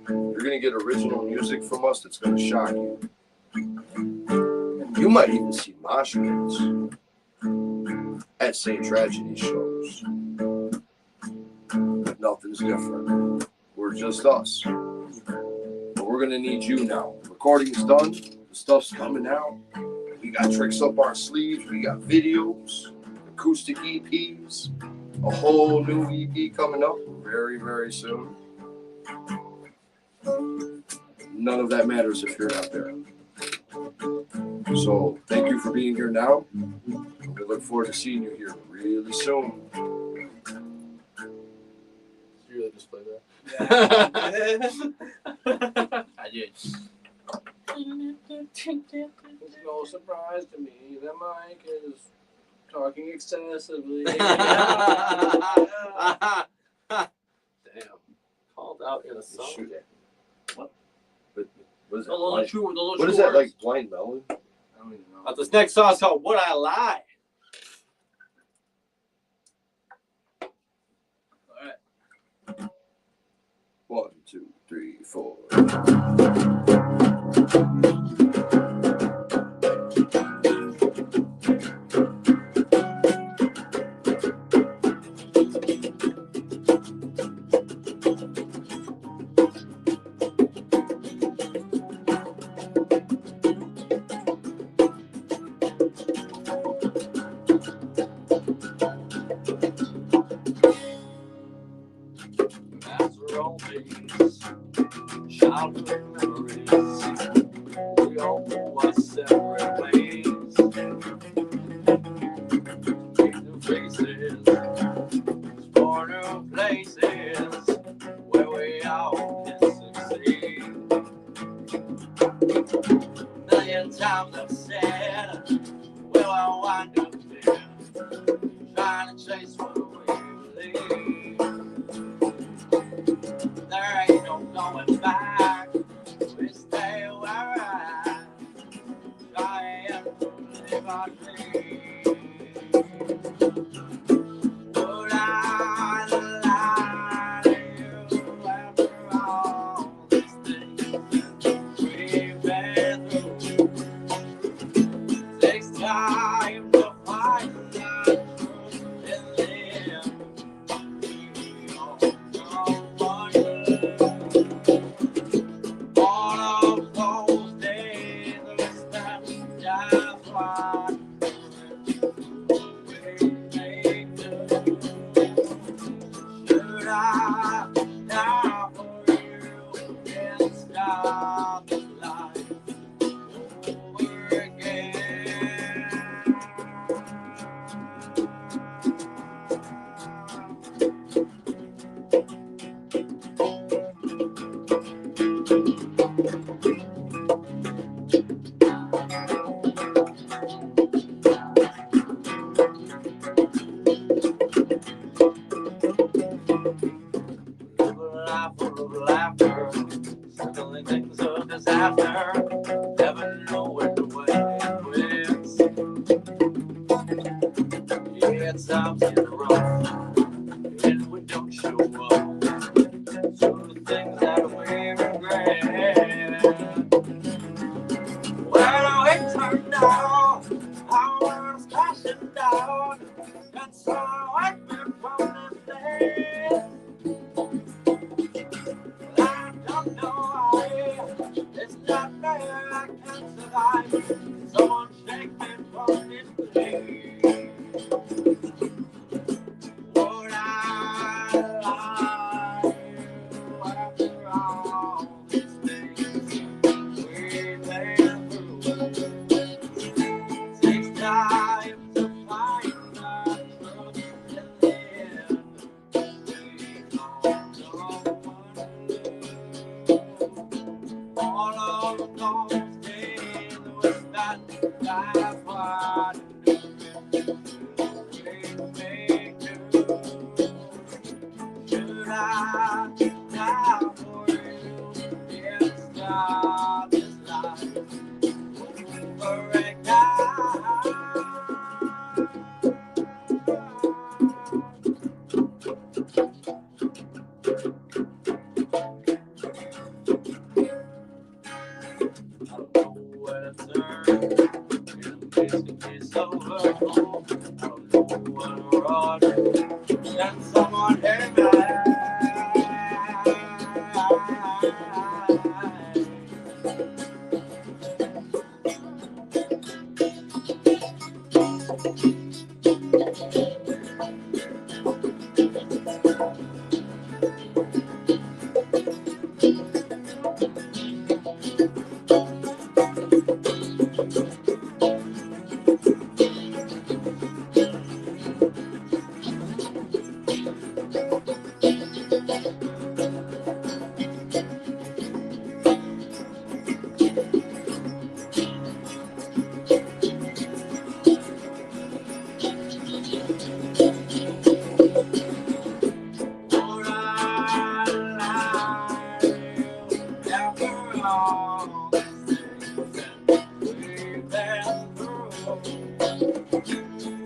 you're going to get original music from us that's going to shock you. You might even see mosh pits at St. Tragedy shows. But nothing's different. We're just us. But we're going to need you now. Recording's done. The stuff's coming out. We got tricks up our sleeves. We got videos, acoustic EPs, a whole new EP coming up very, very soon. None of that matters if you're not there. So thank you for being here now. We look forward to seeing you here really soon. You really just played that? Yeah. I did. It's no surprise to me that Mike is talking excessively. Damn. Called out in a song. Shoot it. What? What is that? What Is that, like Blind Melon? I don't even know. This next song's called Would I Lie? All right. 1, 2, 3, 4. Childhood memories. We all move our separate ways. New faces, explore new places where we all can succeed. Million times I've said, will I wind up there, trying to chase what we believe. There ain't no going back. We stay where I trying to live our dreams. Would I lie to you after all these things we've been through? Takes time to find the truth in the when times get rough and we don't show up. So the things that we regret. Well, it turned out our world's crashing down, and so I've been from this day. I don't know why it's not fair I can't survive. Someone shake me from this place. Would I lie after all these things we've been through? Takes time to find the truth in the end. We don't know what all of those days was spent. That's what we make do. Should I die for you? Yes, God is life over again. I don't know where to turn. It's over. I don't know what to run. Can someone hear me?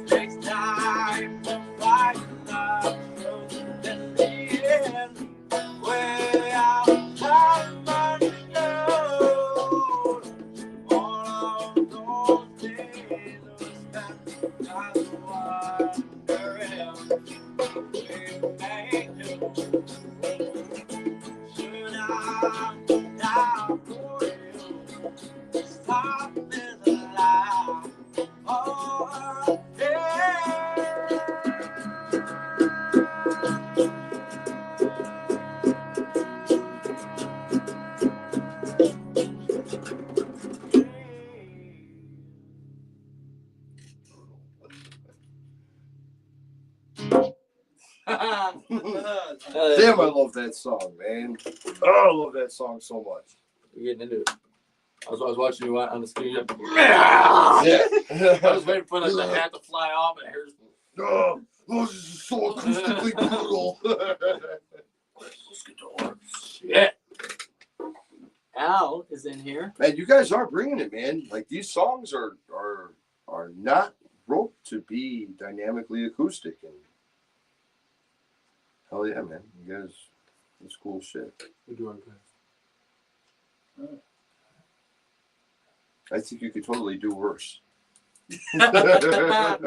Takes time to find the truth in the end. Way out time unknown. All of those days were spent just wondering if we made do. Should I die for you? Stop this lie. Oh, yeah. Damn, I love that song, man. Oh, I love that song so much. We're getting into it. I was watching you on the screen. Yeah. I was waiting for like, the hat to fly off, and here's Oh, this is so acoustically brutal. let's get to work. Shit. Al is in here. Man, you guys are bringing it, man. Like these songs are not wrote to be dynamically acoustic, and hell yeah, man, you guys, it's cool shit. We're doing good. I think you could totally do worse. Slayer.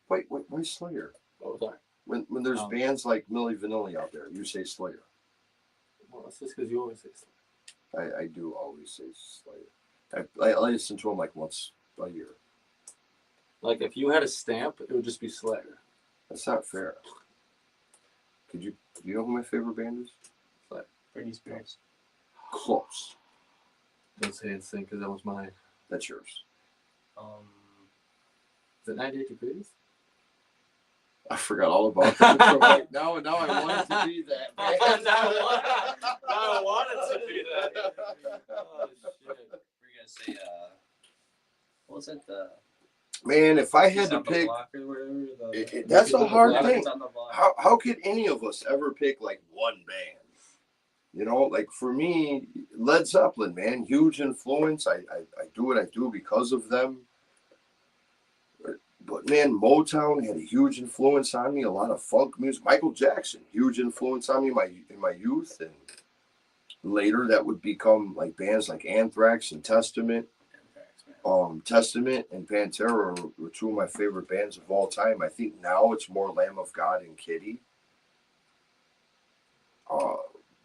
Wait, why Slayer? Oh, sorry. When there's bands like Milli Vanilli out there, you say Slayer. Well, it's just because you always say Slayer. I do always say Slayer. I listen to them like once a year. Like if you had a stamp, it would just be Slayer. That's not fair. Do you know who my favorite band is? Slayer. Britney Spears. Close. Don't say NSYNC because that was mine. That's yours. Is it 98 Degrees? I forgot all about that. Like, now I want it to be that. I want it to be that. Oh, shit. We're gonna say what was it? Man, if I had to pick, that's a hard thing. How could any of us ever pick like one band? You know, like for me, Led Zeppelin, man, huge influence. I do what I do because of them. But man, Motown had a huge influence on me. A lot of funk music. Michael Jackson, huge influence on me in my youth, and later that would become like bands like Anthrax and Testament. Testament and Pantera were two of my favorite bands of all time. I think now it's more Lamb of God and Kitty.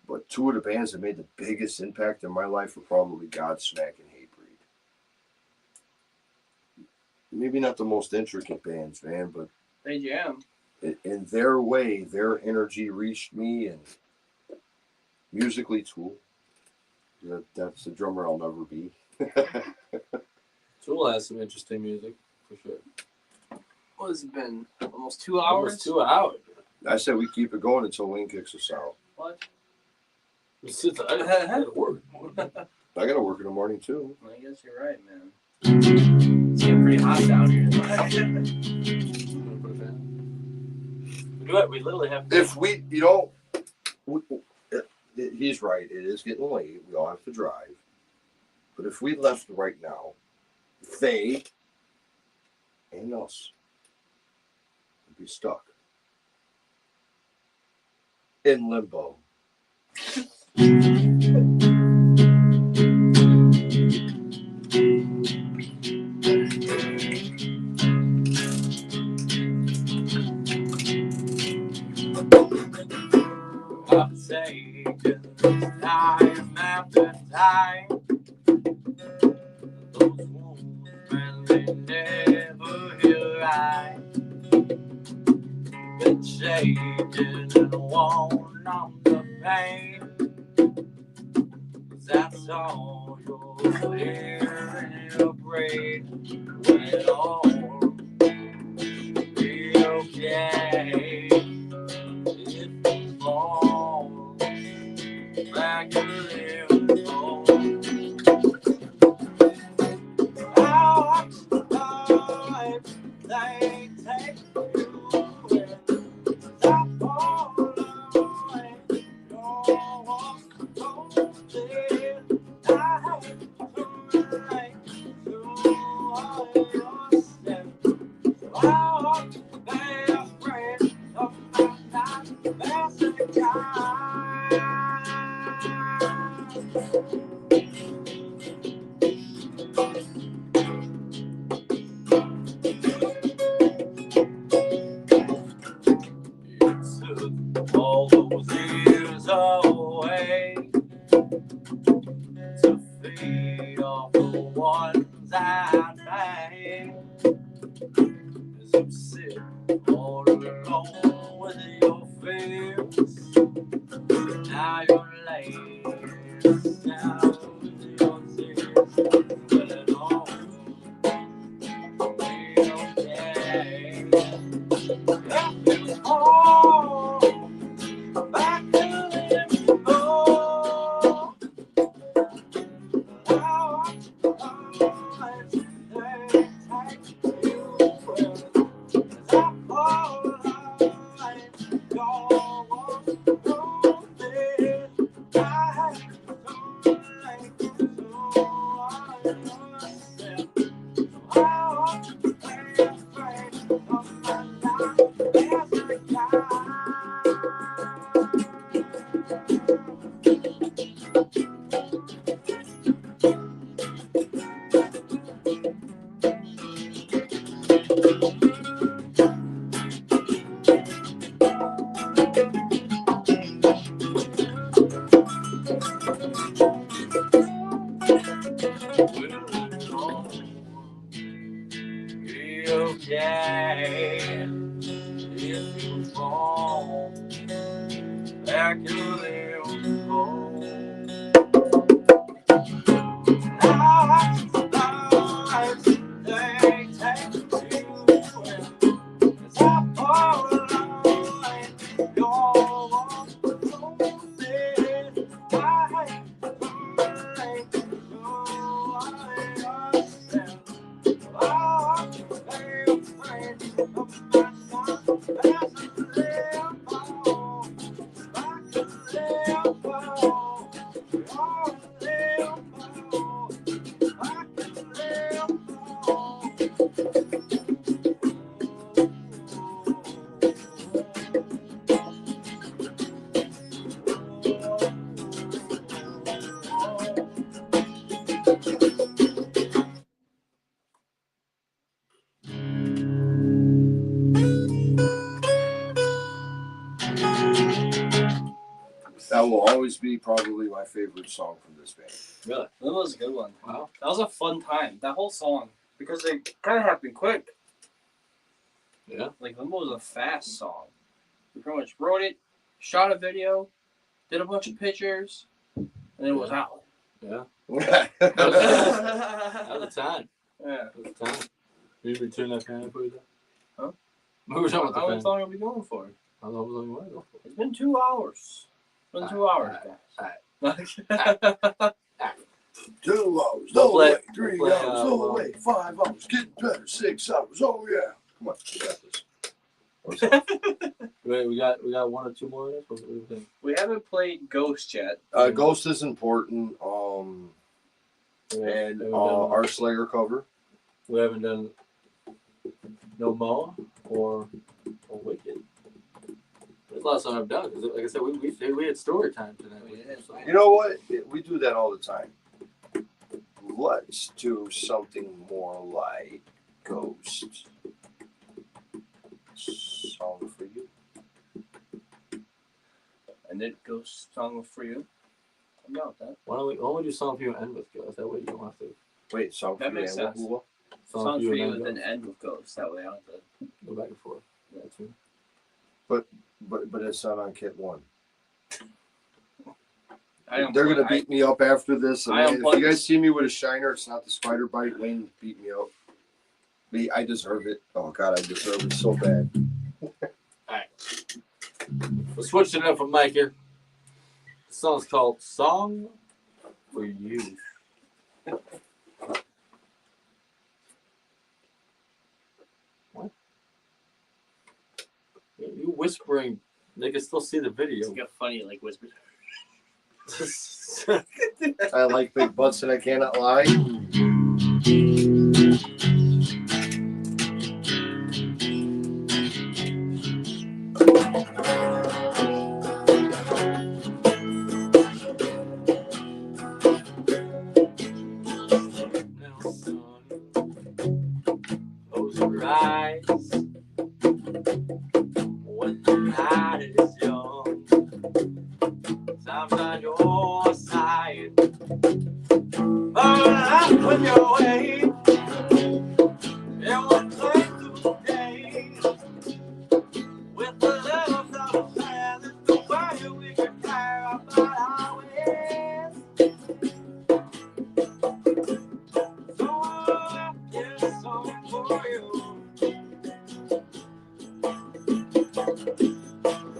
But two of the bands that made the biggest impact in my life were probably Godsmack and Hatebreed. Maybe not the most intricate bands, man, but they jam. In their way, their energy reached me, and musically too. That's the drummer I'll never be. Tool has some interesting music, for sure. What has it been? Almost 2 hours? Almost 2 hours. I said we keep it going until Wayne kicks us out. What? I had to work. I got to work in the morning, too. I guess you're right, man. It's getting pretty hot down here. We literally have to. If we, he's right. It is getting late. We all have to drive. But if we left right now, they and us would be stuck in limbo. I'll say just time after time. Those wounds, man, they never heal right. Been shaking and worn on the pain. 'Cause that's all you'll hear in your brain. When it all be okay. If you fall back to live home. How much they take you with that fall away. Don't walk home there. I hate to write to yourself. How they afraid of my not passing time. It took all those years away to feed off the ones I made. As you sit all alone with your fears, now you're laying down with your tears. Will it all be okay? If you fall back to limbo, how much they take you with that fall away. Don't walk through this. I have to like you so myself. How they afraid of my life every time. Be okay if you fall back to live home. Life they take you with. 'Cause I fall away. You're walking through this. I hate to make you yourself. Oh, they afraid of my not passing limbo. Back to limbo. will always be probably my favorite song from this band. Really? That was a good one. Wow. That was a fun time. That whole song, because it kind of happened quick. Yeah. Like Limbo was a fast song. We pretty much wrote it, shot a video, did a bunch of pictures, and it was out. Yeah. Yeah. That was the time. Yeah. That was the time. You need me to turn that fan for you? Huh? What was wrong with How the much fan? longer are we going for? How long was it going for? It's been 2 hours. It's been 2 hours, guys. 2 hours, We'll no play- way. 3 we'll play, hours, no well- way. 5 hours, getting better. 6 hours, oh yeah. Come on, we got this. Or something. Wait, we got 1 or 2 more of this? What do you think? We haven't played Ghost yet. Ghost is important. And our Slayer cover. We haven't done No More or Wicked. That's the last time I've done. 'Cause like I said, we had story time tonight. We did. So. You know what? We do that all the time. Let's do something more like Ghost. Song for you. And then Ghost song for you. I'm down with that. Why don't we do Song for You and end with Ghost? That way you don't have to. Wait, song That for you. makes and sense. what? Song for you and and Ghost. then end with Ghost. That way I don't have to. Go back and forth. Yeah, too. But it's not on Kit 1. I They're gonna beat me up after this. And I if unplugged you guys this. see me with a shiner, it's not the spider bite. Wayne beat me up. I deserve it. Oh God, I deserve it so bad. We're switching it up from Mike here. The song's called Song for You. What? You whispering. They can still see the video. It's got funny like whispers. I like big butts and I cannot lie. Now, son, close your eyes when the night is young. I'm on your side, but I'm with your way. And we'll play today with the love that was had. The way we can care about our ways. So I'll get some for you.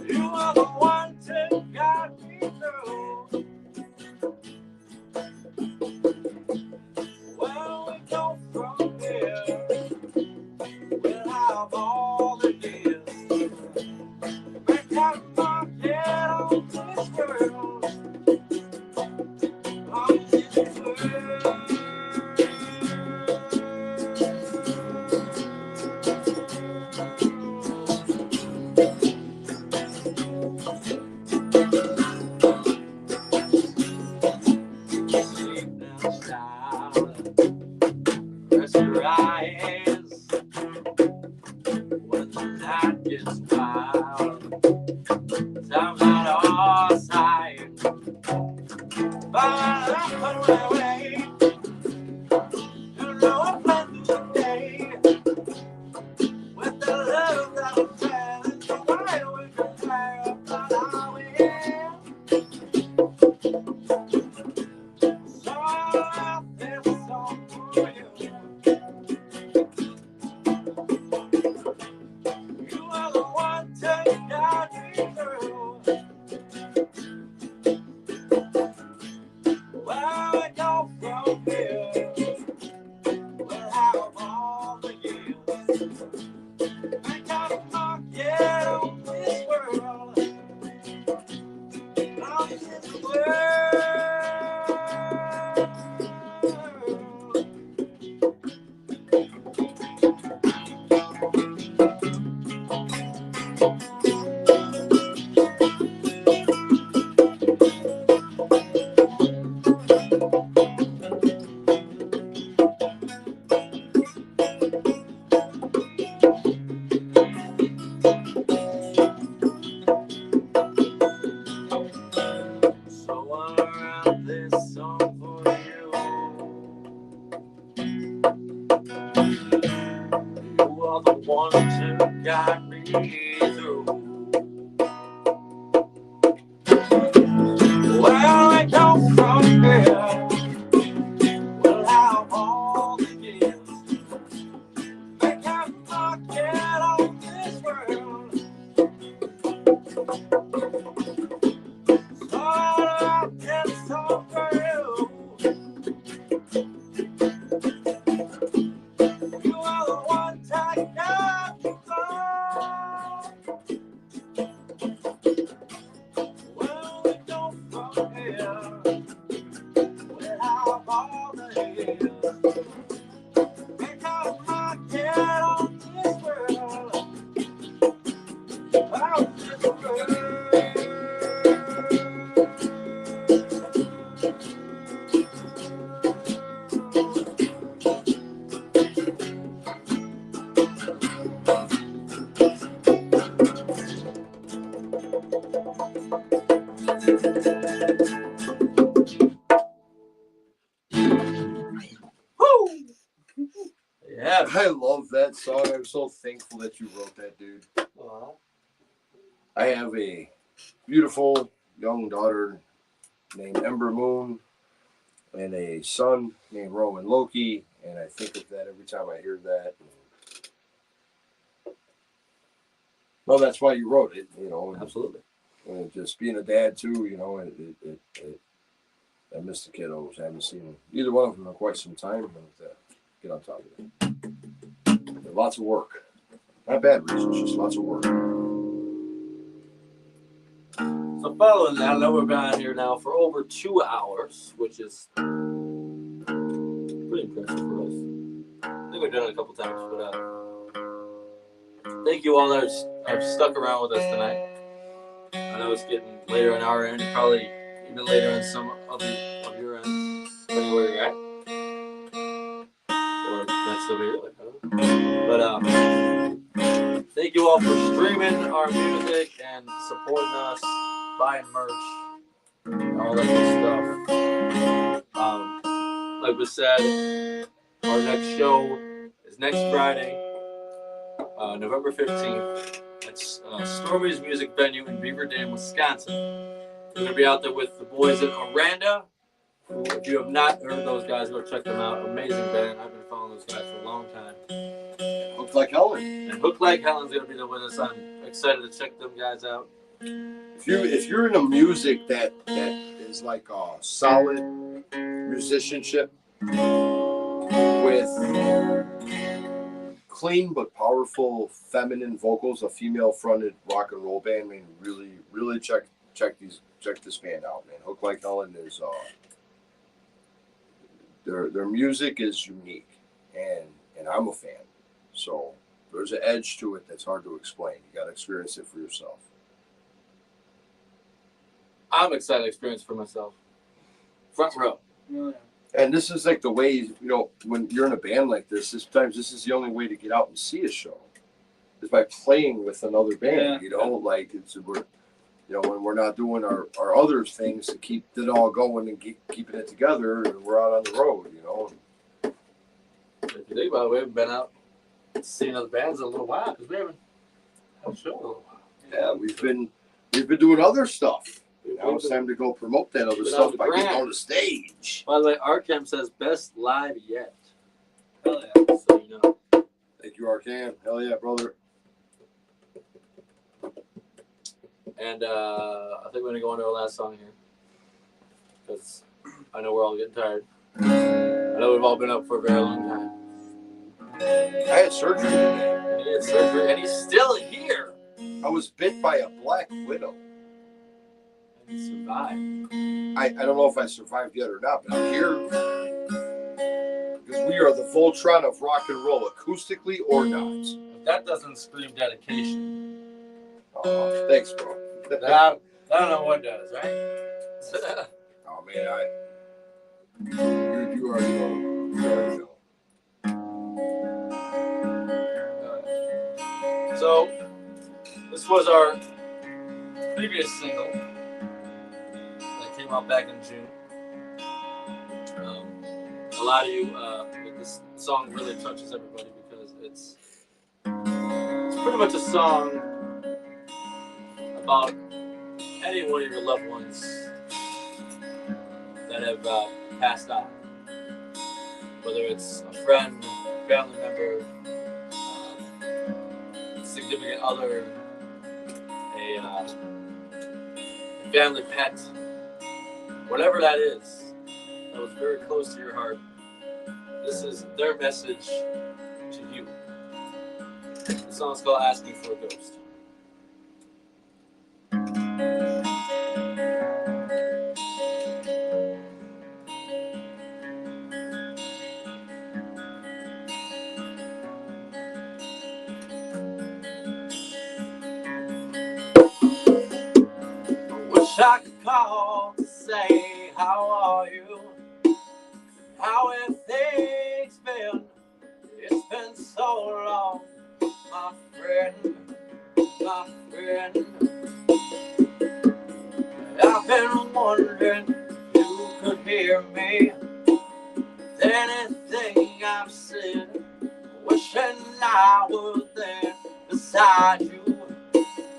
You are the one to guide me through. Where we go from here, we'll have all the years. Make out my head on this world. On this world. are the ones who got me through. Well, I don't from here. Well, how all the years make a market on this world. Start out and stop for you. You are the one I got to go. Well, we don't from here. Well, how all the years make a market on this world. Out this world. Woo! Yeah. I love that song. I'm so thankful that you wrote that, dude. I have a beautiful young daughter named Ember Moon and a son named Roman Loki, and I think of that every time I hear that. Well, that's why you wrote it, you know. Absolutely. And just being a dad too, you know. I miss the kiddos. I haven't seen either one of them in quite some time. But get on top of it. Lots of work. Not bad reasons, just lots of work. So following that, I know we've been on here now for over 2 hours, which is pretty impressive for us. I think we've done it a couple times, but thank you all that have stuck around with us tonight. I know it's getting later on our end, probably even later on some of your end, depending where you're at. Or that's still here, like, but thank you all for streaming our music and supporting us, buying merch, and all that good stuff. Like we said, our next show is next Friday, November 15th. It's Stormy's Music Venue in Beaver Dam, Wisconsin. We're going to be out there with the boys at Aranda. If you have not heard those guys, go check them out. Amazing band. I've been following those guys for a long time. Hooked Like Helen. And Hook Like Helen's going to be there with us. I'm excited to check them guys out. If you're into music that is like a solid musicianship with clean but powerful feminine vocals, a female fronted rock and roll band, I mean, really check this band out, man. Hook Like Helen is their music is unique, and I'm a fan. So there's an edge to it that's hard to explain. You got to experience it for yourself. I'm excited to experience it for myself. Front row. And this is like the way, you know, when you're in a band like this, sometimes this is the only way to get out and see a show is by playing with another band, you know, like we're, you know, when we're not doing our other things to keep it all going and keeping it together, and we're out on the road, you know. If you think about it, we haven't been out seeing other bands in a little while because we haven't had a show in a little while. Yeah, we've been doing other stuff. Now it's time to go promote that other stuff by getting on the stage. By the way, Arkham says best live yet. Hell yeah. So you know. Thank you, Arkham. Hell yeah, brother. And I think we're gonna go into our last song here because I know we're all getting tired. I know we've all been up for a very long time. I had surgery today. He had surgery, and he's still here. I was bit by a black widow. And he survived. I don't know if I survived yet or not, but I'm here. Because we are the Voltron of rock and roll, acoustically or not. If that doesn't scream dedication. Oh, thanks, bro. I don't know what does, right? Oh, man, you already know. You already know. So, this was our previous single that came out back in June. A lot of you, this song really touches everybody because it's pretty much a song about any one of your loved ones that have passed on. Whether it's a friend, family member, significant other, a family pet, whatever that is, that was very close to your heart. This is their message to you. The song's called Asking for a Ghost. Wish I could call to say, how are you? How have things been? It's been so long, my friend, my friend. I've been wondering if you could hear me. Anything I've said, wishing I was there beside you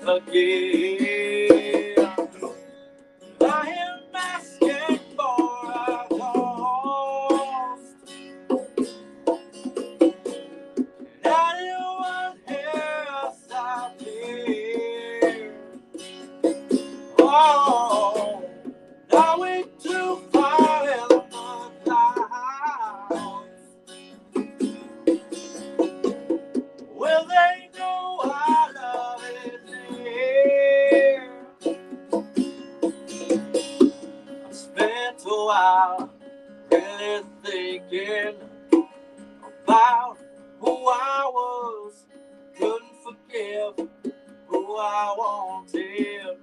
again. I am asking for a ghost. Can anyone hear us out here? Oh, are we too far in the clouds? Will they know our love is near? I spent a while really thinking about who I was, couldn't forgive who I wanted.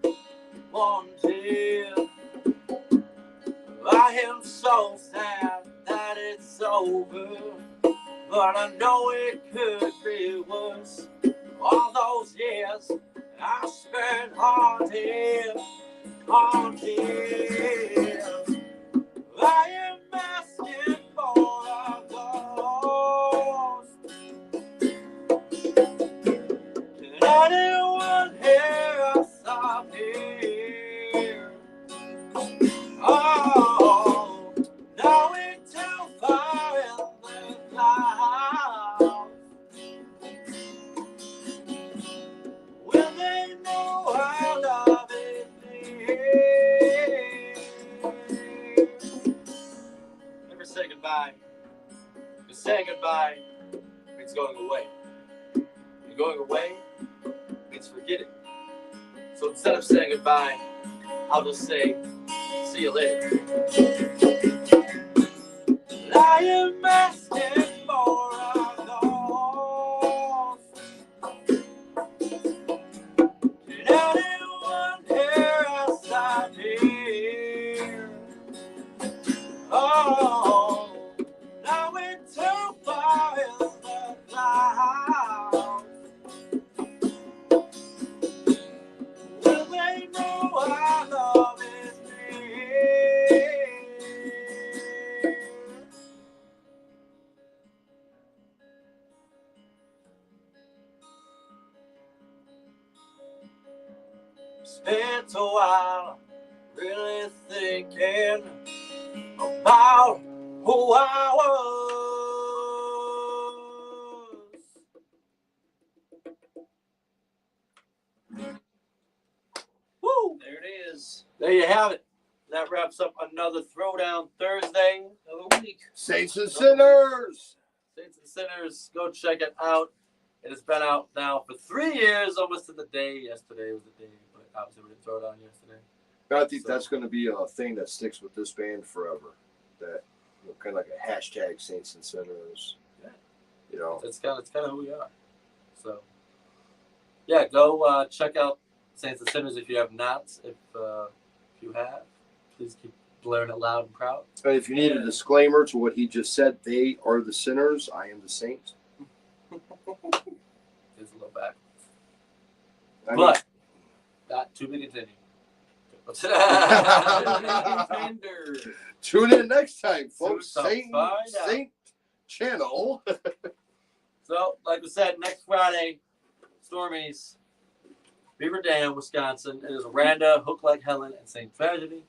I am so sad that it's over, but I know it could be worse. All those years I spent haunted. I am asking for a ghost. Can anyone hear us up here? Oh, now we're too far in the clouds. Will they know our love is near? Never say goodbye. Because saying goodbye means going away. And going away means forgetting. So instead of saying goodbye, I'll just say, see you later. I am asking for a ghost. Can anyone hear us out here? Oh, now we're too far in the clouds. Will they know our love is near? Spent a while really thinking about who I was. Woo! There it is. There you have it. That wraps up another Throwdown Thursday. Another week. Saints and sinners. Saints and Sinners, go check it out. It has been out now for 3 years, almost to the day. Yesterday was the day, but obviously we didn't throw it on yesterday. I think that's going to be a thing that sticks with this band forever. That, you know, kind of like a hashtag Saints and Sinners. Yeah. You know, It's kind of who we are. So, yeah, go check out Saints and Sinners if you have not. If you have, please keep blaring it loud and proud. and if you need a disclaimer to what he just said, they are the sinners. I am the saint. It's a little back. I mean, But, not to be continued. tune in next time, folks. Soon to Saint find out. channel. So, like we said, next Friday, Stormies, Beaver Dam, Wisconsin. It is Randa, Hook Like Helen, and St. Tragedy.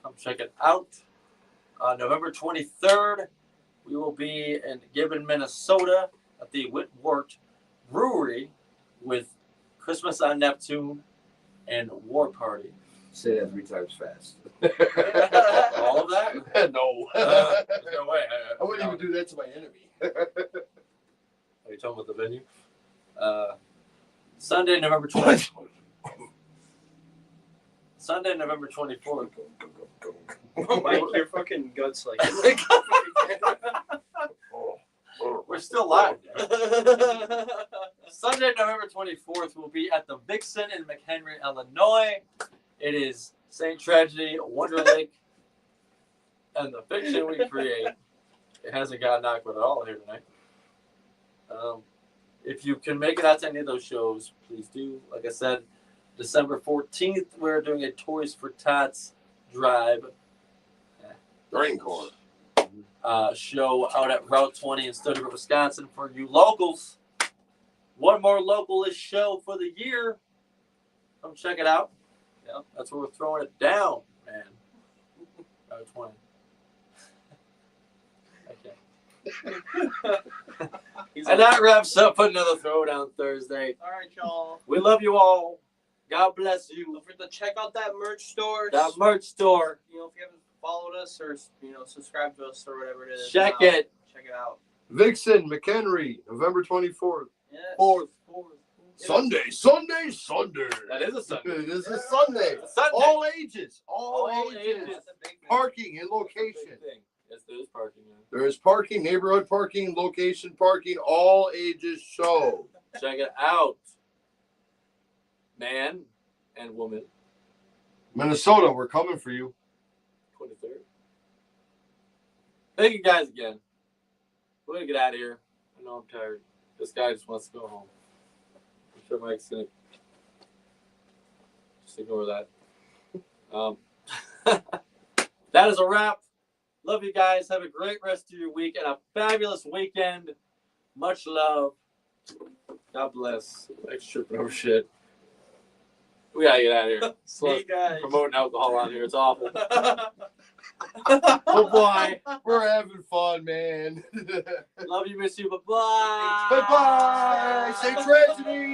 Come check it out. November 23rd, we will be in Gibbon, Minnesota at the Whitwort Brewery with Christmas on Neptune and War Party. Say that 3 times fast. All of that? No. There's no way. I wouldn't even do that to my enemy. Are you talking about the venue? Sunday, November 20th. Sunday, November 24th. Mike, your fucking guts like. We're still live. Sunday, November 24th, we'll be at the Vixen in McHenry, Illinois. It is St. Tragedy, Wonder Lake, and the fiction we create. It hasn't gotten awkward at all here tonight. If you can make it out to any of those shows, please do. Like I said, December 14th, we're doing a Toys for Tots drive. Green Corps. Show out at Route 20 in Stony Brook, Wisconsin for you locals. One more localist show for the year. Come check it out. Yeah, that's where we're throwing it down, man. Route 20. Okay. And that wraps up another Throwdown Thursday. All right, y'all. We love you all. God bless you. Don't forget to check out that merch store. That merch store. You know, if you haven't followed us or subscribed to us or whatever it is, Check it. Check it out. Vixen, McHenry, November 24th. Yes. 4th. Sunday. That is a Sunday. It is a Sunday. Sunday. All ages. All ages. ages. Parking and location. Yes, there is parking. Man. There is parking, neighborhood parking, location parking, all ages show. Check it out. Man and woman. Minnesota, we're coming for you. 23rd. Thank you guys again. We're going to get out of here. I know I'm tired. This guy just wants to go home. I'm sure Mike's going to just ignore that. That is a wrap. Love you guys. Have a great rest of your week and a fabulous weekend. Much love. God bless. Thanks for tripping over shit. We gotta get out of here. See you guys. Promoting alcohol on here. It's awful. Oh boy. We're having fun, man. Love you, miss you. Bye-bye. Bye-bye. Say tragedy.